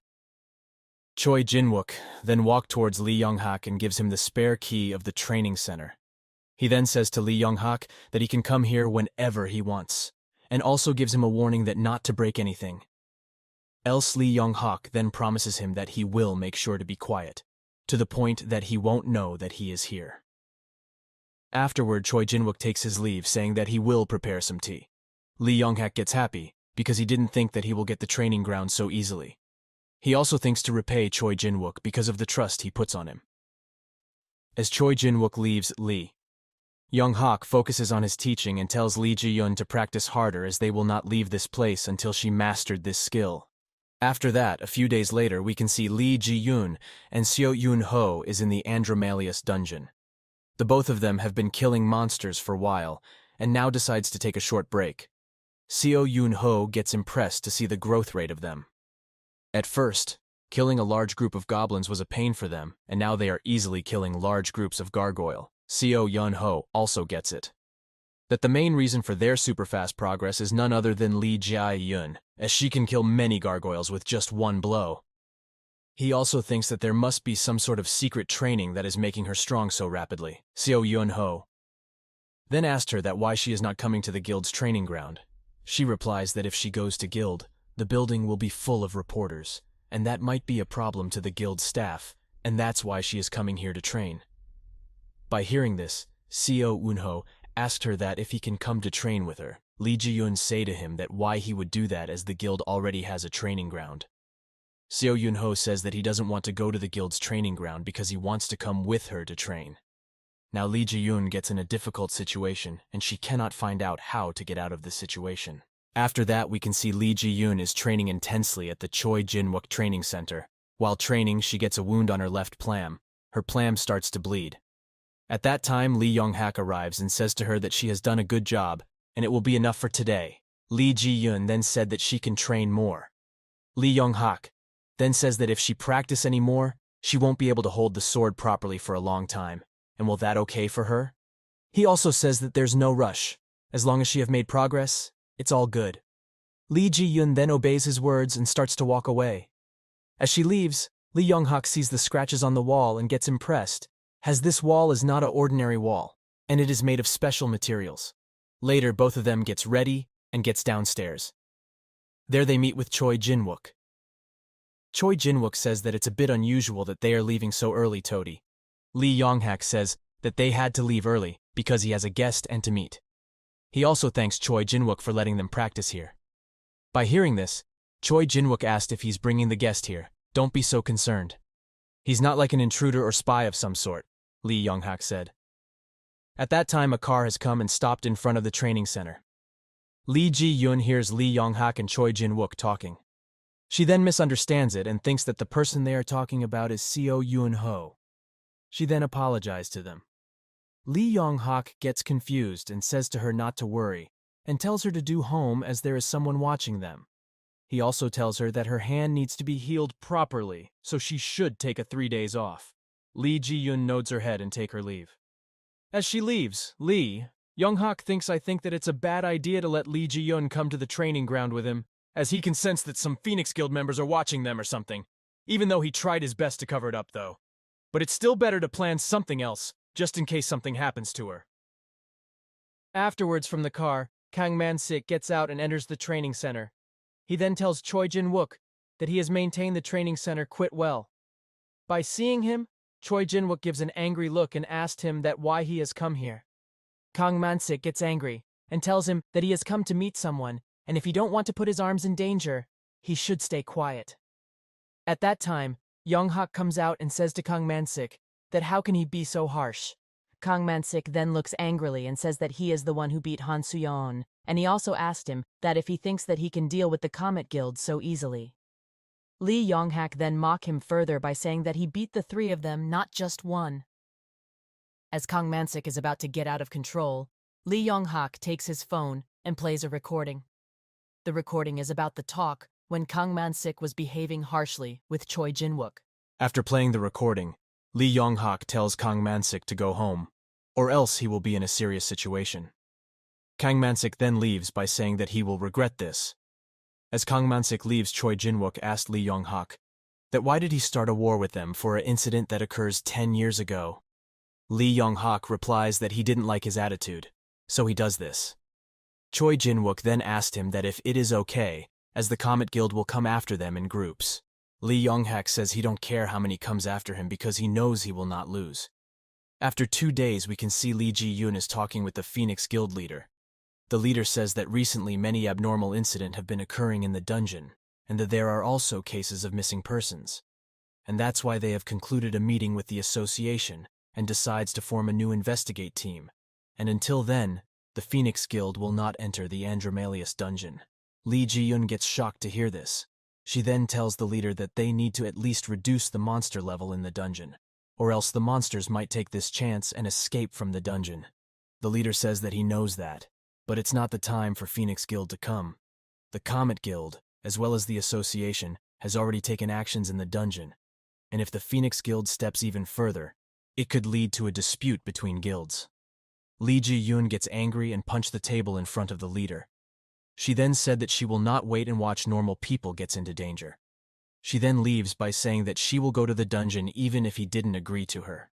Choi Jin-wook then walked towards Lee Young-hak and gives him the spare key of the training center. He then says to Lee Young-hak that he can come here whenever he wants, and also gives him a warning that not to break anything. Else Lee Young-hak then promises him that he will make sure to be quiet, to the point that he won't know that he is here. Afterward, Choi Jin-wook takes his leave, saying that he will prepare some tea. Lee Young-hak gets happy, because he didn't think that he will get the training ground so easily. He also thinks to repay Choi Jin-wook because of the trust he puts on him. As Choi Jin-wook leaves, Lee Young-hak focuses on his teaching and tells Lee Ji-yoon to practice harder as they will not leave this place until she mastered this skill. After that, a few days later, we can see Lee Ji-yoon and Seo Yoon-ho is in the Andromalius dungeon. The both of them have been killing monsters for a while, and now decides to take a short break. Seo Yoon-ho gets impressed to see the growth rate of them. At first, killing a large group of goblins was a pain for them, and now they are easily killing large groups of gargoyle. Seo Yoon-ho also gets it. That the main reason for their super fast progress is none other than Lee Jae-yoon, as she can kill many gargoyles with just one blow. He also thinks that there must be some sort of secret training that is making her strong so rapidly. Seo Yoon-ho then asked her that why she is not coming to the guild's training ground. She replies that if she goes to guild, the building will be full of reporters, and that might be a problem to the guild staff, and that's why she is coming here to train. By hearing this, Seo Yoon-ho asked her that if he can come to train with her. Lee Ji-yoon say to him that why he would do that as the guild already has a training ground. Seo Yoon-ho says that he doesn't want to go to the guild's training ground because he wants to come with her to train. Now Lee Ji-yoon gets in a difficult situation and she cannot find out how to get out of this situation. After that, we can see Lee Ji-yoon is training intensely at the Choi Jin-wook training center. While training, she gets a wound on her left palm. Her palm starts to bleed. At that time, Lee Young-hak arrives and says to her that she has done a good job and it will be enough for today. Lee Ji-yoon then said that she can train more. Lee Young-hak then says that if she practice any more, she won't be able to hold the sword properly for a long time. And will that okay for her? He also says that there's no rush. As long as she have made progress, it's all good. Lee Ji-yoon then obeys his words and starts to walk away. As she leaves, Lee Young-hak sees the scratches on the wall and gets impressed, as this wall is not an ordinary wall, and it is made of special materials. Later, both of them gets ready and gets downstairs. There they meet with Choi Jin-wook. Choi Jin-wook says that it's a bit unusual that they are leaving so early, Toady. Lee Young-hak says that they had to leave early because he has a guest and to meet. He also thanks Choi Jin-wook for letting them practice here. By hearing this, Choi Jin-wook asked if he's bringing the guest here. Don't be so concerned. He's not like an intruder or spy of some sort, Lee Young-hak said. At that time, a car has come and stopped in front of the training center. Lee Ji-yoon hears Lee Young-hak and Choi Jin-wook talking. She then misunderstands it and thinks that the person they are talking about is Seo Yun-ho. She then apologized to them. Lee Yong-hak gets confused and says to her not to worry, and tells her to do home as there is someone watching them. He also tells her that her hand needs to be healed properly, so she should take a 3 days off. Lee Ji-yoon nods her head and take her leave. As she leaves, Lee Yong-hak thinks that it's a bad idea to let Lee Ji-yoon come to the training ground with him, as he can sense that some Phoenix Guild members are watching them or something, even though he tried his best to cover it up though. But it's still better to plan something else, just in case something happens to her. Afterwards from the car, Kang Man-sik gets out and enters the training center. He then tells Choi Jin-wook that he has maintained the training center quite well. By seeing him, Choi Jin-wook gives an angry look and asks him that why he has come here. Kang Man-sik gets angry and tells him that he has come to meet someone, and if he don't want to put his arms in danger, he should stay quiet. At that time, Yong-hak comes out and says to Kang Man-sik that how can he be so harsh. Kang Man-sik then looks angrily and says that he is the one who beat Han Soo-yeon, and he also asked him that if he thinks that he can deal with the Comet Guild so easily. Lee Yong-hak then mock him further by saying that he beat the 3 of them, not just one. As Kang Man-sik is about to get out of control, Lee Yong-hak takes his phone and plays a recording. The recording is about the talk when Kang Man-sik was behaving harshly with Choi Jin-wook. After playing the recording, Lee Yong-hak tells Kang Man-sik to go home, or else he will be in a serious situation. Kang Man-sik then leaves by saying that he will regret this. As Kang Man-sik leaves, Choi Jin-wook asked Lee Yong-hak that why did he start a war with them for an incident that occurs 10 years ago. Lee Yong-hak replies that he didn't like his attitude, so he does this. Choi Jin-wook then asked him that if it is okay, as the Comet Guild will come after them in groups. Lee Yong-hak says he don't care how many comes after him because he knows he will not lose. After 2 days, we can see Lee Ji-yoon is talking with the Phoenix Guild leader. The leader says that recently many abnormal incidents have been occurring in the dungeon, and that there are also cases of missing persons. And that's why they have concluded a meeting with the association and decides to form a new investigate team. And until then, the Phoenix Guild will not enter the Andromalius dungeon. Lee Ji-yoon gets shocked to hear this. She then tells the leader that they need to at least reduce the monster level in the dungeon, or else the monsters might take this chance and escape from the dungeon. The leader says that he knows that, but it's not the time for Phoenix Guild to come. The Comet Guild, as well as the association, has already taken actions in the dungeon, and if the Phoenix Guild steps even further, it could lead to a dispute between guilds. Lee Ji-yoon gets angry and punches the table in front of the leader. She then said that she will not wait and watch normal people gets into danger. She then leaves by saying that she will go to the dungeon even if he didn't agree to her.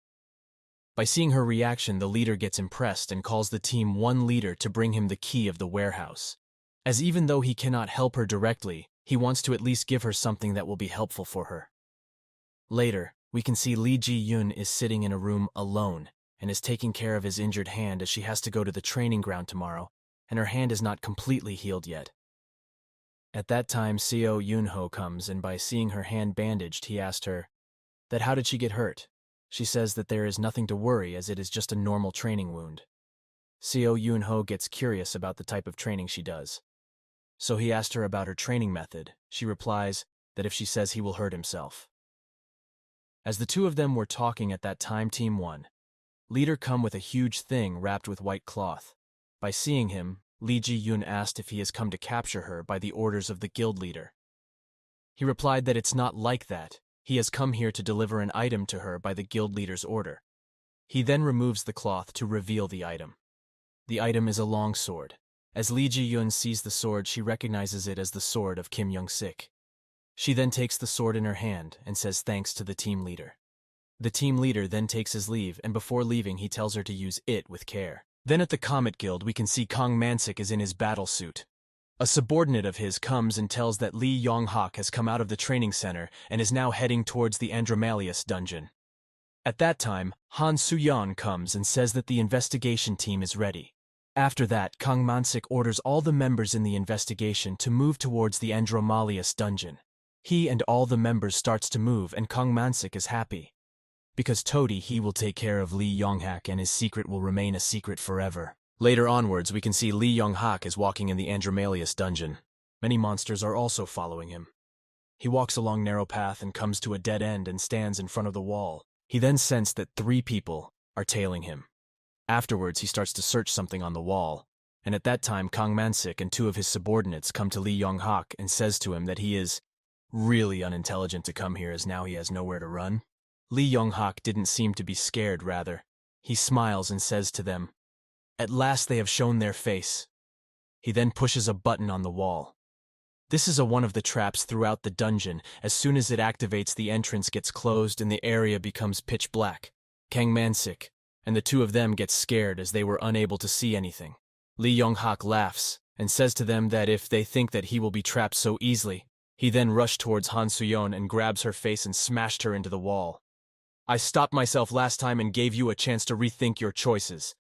By seeing her reaction, the leader gets impressed and calls the team one leader to bring him the key of the warehouse. As even though he cannot help her directly, he wants to at least give her something that will be helpful for her. Later, we can see Lee Ji-yoon is sitting in a room alone and is taking care of his injured hand as she has to go to the training ground tomorrow, and her hand is not completely healed yet. At that time, Seo Yun-ho comes, and by seeing her hand bandaged, he asked her that how did she get hurt. She says that there is nothing to worry as it is just a normal training wound. Seo Yun-ho gets curious about the type of training she does. So he asked her about her training method. She replies that if she says he will hurt himself. As the two of them were talking at that time, Team 1 leader come with a huge thing wrapped with white cloth. By seeing him, Lee Ji-yoon asked if he has come to capture her by the orders of the guild leader. He replied that it's not like that. He has come here to deliver an item to her by the guild leader's order. He then removes the cloth to reveal the item. The item is a long sword. As Lee Ji-yoon sees the sword, she recognizes it as the sword of Kim Young-sik. She then takes the sword in her hand and says thanks to the team leader. The team leader then takes his leave, and before leaving he tells her to use it with care. Then at the Comet Guild we can see Kang Man-sik is in his battle suit. A subordinate of his comes and tells that Lee Yong-hak has come out of the training center and is now heading towards the Andromalius dungeon. At that time, Han Soo-yeon comes and says that the investigation team is ready. After that, Kang Man-sik orders all the members in the investigation to move towards the Andromalius dungeon. He and all the members starts to move, and Kang Man-sik is happy. Because he will take care of Lee Yong-hak and his secret will remain a secret forever. Later onwards, we can see Lee Yong-hak is walking in the Andromalius dungeon. Many monsters are also following him. He walks along narrow path and comes to a dead end and stands in front of the wall. He then sensed that 3 people are tailing him. Afterwards, he starts to search something on the wall, and at that time Kang Man-sik and 2 of his subordinates come to Lee Young-hak and says to him that he is really unintelligent to come here as now he has nowhere to run. Lee Young-hak didn't seem to be scared, rather. He smiles and says to them, "At last they have shown their face." He then pushes a button on the wall. This is one of the traps throughout the dungeon. As soon as it activates, the entrance gets closed and the area becomes pitch black. Kang Man-sik and the 2 of them get scared as they were unable to see anything. Lee Young-hak laughs and says to them that if they think that he will be trapped so easily, he then rushed towards Han Soo-yeon and grabs her face and smashed her into the wall. "I stopped myself last time and gave you a chance to rethink your choices.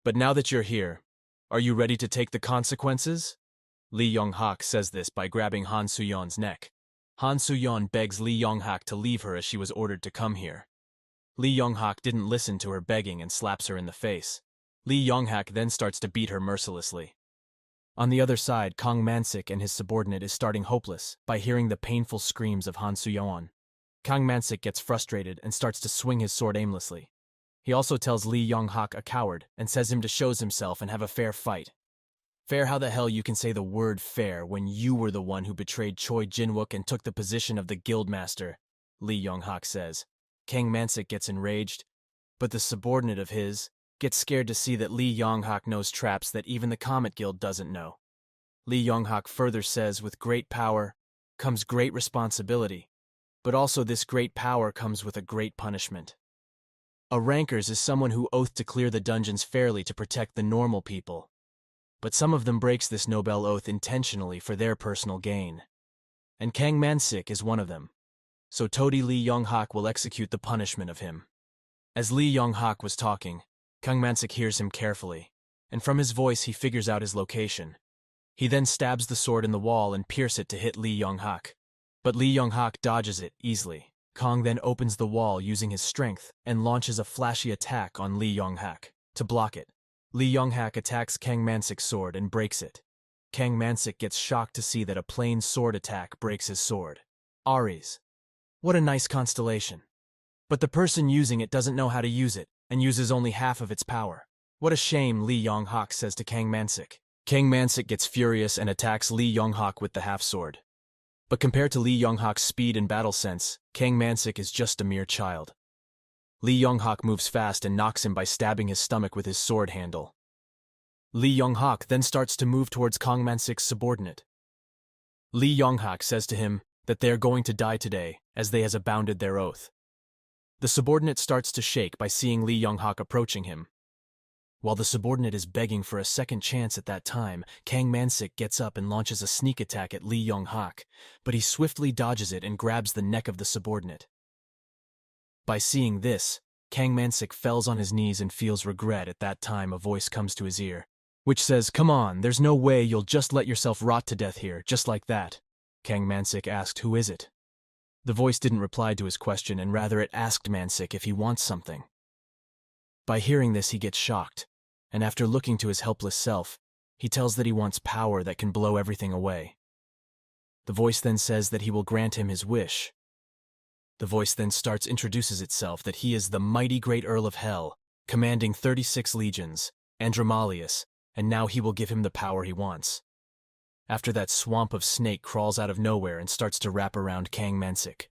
But now that you're here, are you ready to take the consequences?" Lee Young-hak says this by grabbing Han Soo-yeon's neck. Han Soo-yeon begs Lee Young-hak to leave her as she was ordered to come here. Lee Young-hak didn't listen to her begging and slaps her in the face. Lee Young-hak then starts to beat her mercilessly. On the other side, Kang Man-sik and his subordinate is starting hopeless by hearing the painful screams of Han Soo-yeon. Kang Man-sik gets frustrated and starts to swing his sword aimlessly. He also tells Lee Young-hak a coward and says him to show himself and have a fair fight. Fair? How the hell you can say the word fair when you were the one who betrayed Choi Jin-wook and took the position of the guildmaster? Lee Young-hak says. Kang Man-sik gets enraged, but the subordinate of his gets scared to see that Lee Young-hak knows traps that even the Comet Guild doesn't know. Lee Young-hak further says, with great power comes great responsibility, but also this great power comes with a great punishment. A rankers is someone who oath to clear the dungeons fairly to protect the normal people. But some of them breaks this noble oath intentionally for their personal gain. And Kang Man-sik is one of them. So Toady Lee Young-hak will execute the punishment of him. As Lee Young-hak was talking, Kang Man-sik hears him carefully, and from his voice he figures out his location. He then stabs the sword in the wall and pierces it to hit Lee Young-hak. But Lee Young-hak dodges it easily. Kang then opens the wall using his strength and launches a flashy attack on Lee Young-hak to block it. Lee Young-hak attacks Kang Man-sik's sword and breaks it. Kang Man-sik gets shocked to see that a plain sword attack breaks his sword. Ares. What a nice constellation. But the person using it doesn't know how to use it and uses only half of its power. What a shame, Lee Young-hak says to Kang Man-sik. Kang Man-sik gets furious and attacks Lee Young-hak with the half-sword. But compared to Lee Young-hak's speed and battle sense, Kang Man-sik is just a mere child. Lee Young-hak moves fast and knocks him by stabbing his stomach with his sword handle. Lee Young-hak then starts to move towards Kang Man-sik's subordinate. Lee Young-hak says to him that they are going to die today, as they has abounded their oath. The subordinate starts to shake by seeing Lee Young-hak approaching him. While the subordinate is begging for a second chance at that time, Kang Man-sik gets up and launches a sneak attack at Lee Young-hak, but he swiftly dodges it and grabs the neck of the subordinate. By seeing this, Kang Man-sik falls on his knees and feels regret. At that time a voice comes to his ear, which says, "Come on, there's no way you'll just let yourself rot to death here, just like that." Kang Man-sik asked, "Who is it?" The voice didn't reply to his question, and rather it asked Man-sik if he wants something. By hearing this he gets shocked, and after looking to his helpless self, he tells that he wants power that can blow everything away. The voice then says that he will grant him his wish. The voice then introduces itself that he is the mighty great Earl of Hell, commanding 36 legions, Andromalius, and now he will give him the power he wants. After that, swamp of snake crawls out of nowhere and starts to wrap around Kang Man-sik.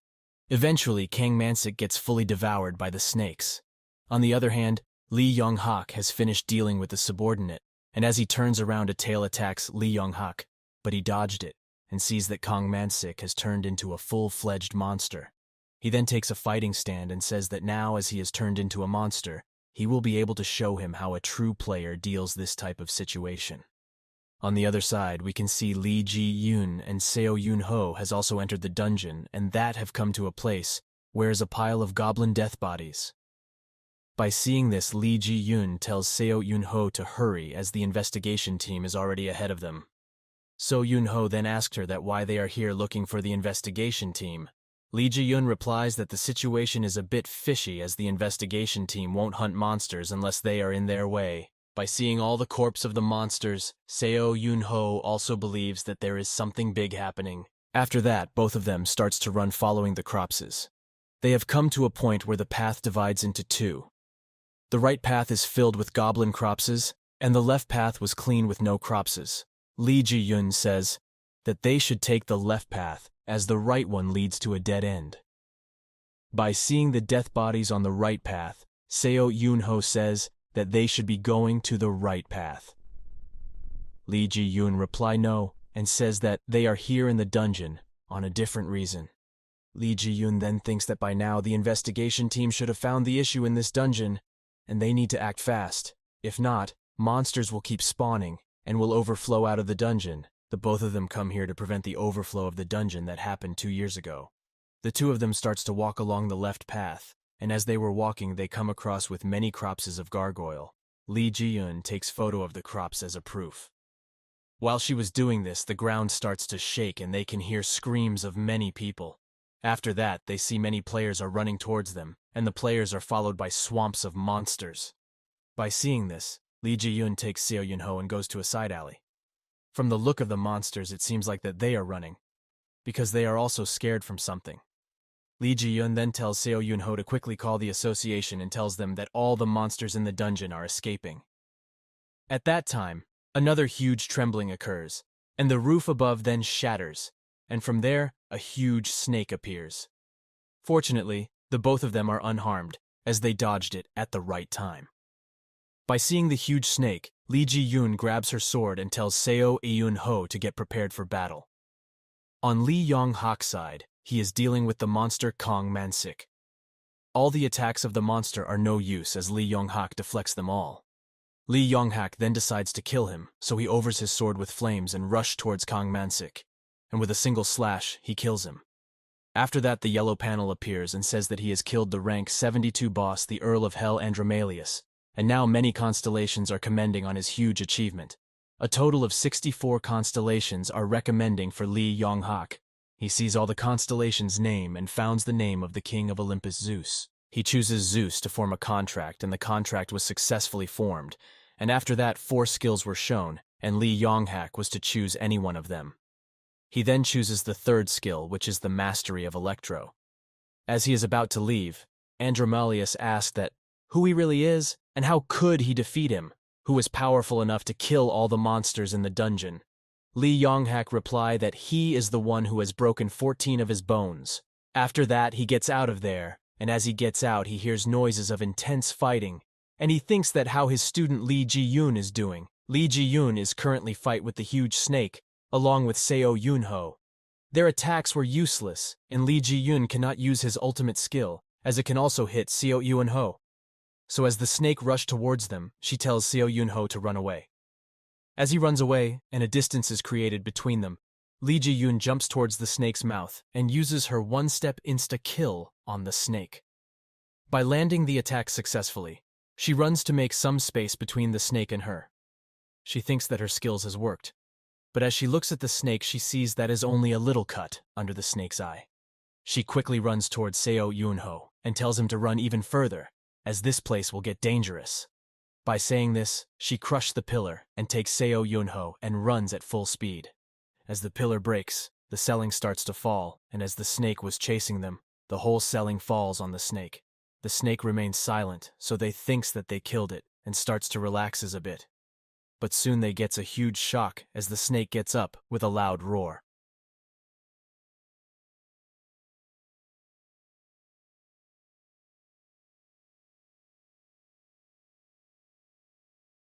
Eventually, Kang Man-sik gets fully devoured by the snakes. On the other hand, Lee Young-hak has finished dealing with the subordinate, and as he turns around, a tail attacks Lee Young-hak, but he dodged it and sees that Kang Man-sik has turned into a full-fledged monster. He then takes a fighting stand and says that now, as he has turned into a monster, he will be able to show him how a true player deals this type of situation. On the other side, we can see Lee Ji-yoon and Seo Yoon-ho has also entered the dungeon, and that have come to a place where is a pile of goblin death bodies. By seeing this, Lee Ji-yoon tells Seo Yoon-ho to hurry as the investigation team is already ahead of them. Seo Yoon-ho then asked her that why they are here looking for the investigation team. Lee Ji-yoon replies that the situation is a bit fishy as the investigation team won't hunt monsters unless they are in their way. By seeing all the corpse of the monsters, Seo Yoon-ho also believes that there is something big happening, After that, both of them starts to run following the Cropses. They have come to a point where the path divides into two. The right path is filled with goblin Cropses, and the left path was clean with no Cropses. Lee Ji-yun says that they should take the left path, as the right one leads to a dead end. By seeing the death bodies on the right path, Seo Yoon-ho says that they should be going to the right path. Lee Ji-yun reply no, and says that they are here in the dungeon on a different reason. Lee Ji-yun then thinks that by now the investigation team should have found the issue in this dungeon, and they need to act fast. If not, monsters will keep spawning and will overflow out of the dungeon. The both of them come here to prevent the overflow of the dungeon that happened 2 years ago. The two of them starts to walk along the left path, and as they were walking they come across with many Cropses of gargoyle. Lee Ji-yun takes photo of the crops as a proof. While she was doing this, the ground starts to shake and they can hear screams of many people. After that, they see many players are running towards them, and the players are followed by swamps of monsters. By seeing this, Lee Ji-yun takes Seo Yoon-ho and goes to a side alley. From the look of the monsters, it seems like that they are running, because they are also scared from something. Lee Ji-yun then tells Seo Yoon-ho to quickly call the association and tells them that all the monsters in the dungeon are escaping. At that time, another huge trembling occurs, and the roof above then shatters, and from there, a huge snake appears. Fortunately, the both of them are unharmed, as they dodged it at the right time. By seeing the huge snake, Lee Ji-yun grabs her sword and tells Seo Yoon-ho to get prepared for battle. On Lee Yong-hak's side, he is dealing with the monster Kong Man-sik. All the attacks of the monster are no use as Lee Yong-hak deflects them all. Lee Yong-hak then decides to kill him, so he overs his sword with flames and rushes towards Kong Man-sik, and with a single slash, he kills him. After that, the yellow panel appears and says that he has killed the rank 72 boss, the Earl of Hell Andromalius, and now many constellations are commending on his huge achievement. A total of 64 constellations are recommending for Lee Yong-hak. He sees all the constellations' name and founds the name of the king of Olympus, Zeus. He chooses Zeus to form a contract, and the contract was successfully formed, and after that 4 skills were shown, and Lee Yong-hak was to choose any one of them. He then chooses the 3rd skill, which is the mastery of Electro. As he is about to leave, Andromalius asked that who he really is, and how could he defeat him, who is powerful enough to kill all the monsters in the dungeon. Lee Yong-hak replied that he is the one who has broken 14 of his bones. After that, he gets out of there, and as he gets out, he hears noises of intense fighting, and he thinks that how his student Lee Ji-yun is doing. Lee Ji-yun is currently fight with the huge snake, along with Seo Yoon-ho. Their attacks were useless, and Lee Ji-yun cannot use his ultimate skill, as it can also hit Seo Yoon-ho. So as the snake rushed towards them, she tells Seo Yoon-ho to run away. As he runs away, and a distance is created between them, Lee Ji-yun jumps towards the snake's mouth and uses her one-step insta-kill on the snake. By landing the attack successfully, she runs to make some space between the snake and her. She thinks that her skills has worked, but as she looks at the snake, she sees that is only a little cut under the snake's eye. She quickly runs towards Seo Yoon-ho and tells him to run even further, as this place will get dangerous. By saying this, she crushes the pillar and takes Seo Yoon-ho and runs at full speed. As the pillar breaks, the ceiling starts to fall, and as the snake was chasing them, the whole ceiling falls on the snake. The snake remains silent, so they thinks that they killed it, and starts to relaxes a bit. But soon they gets a huge shock as the snake gets up with a loud roar.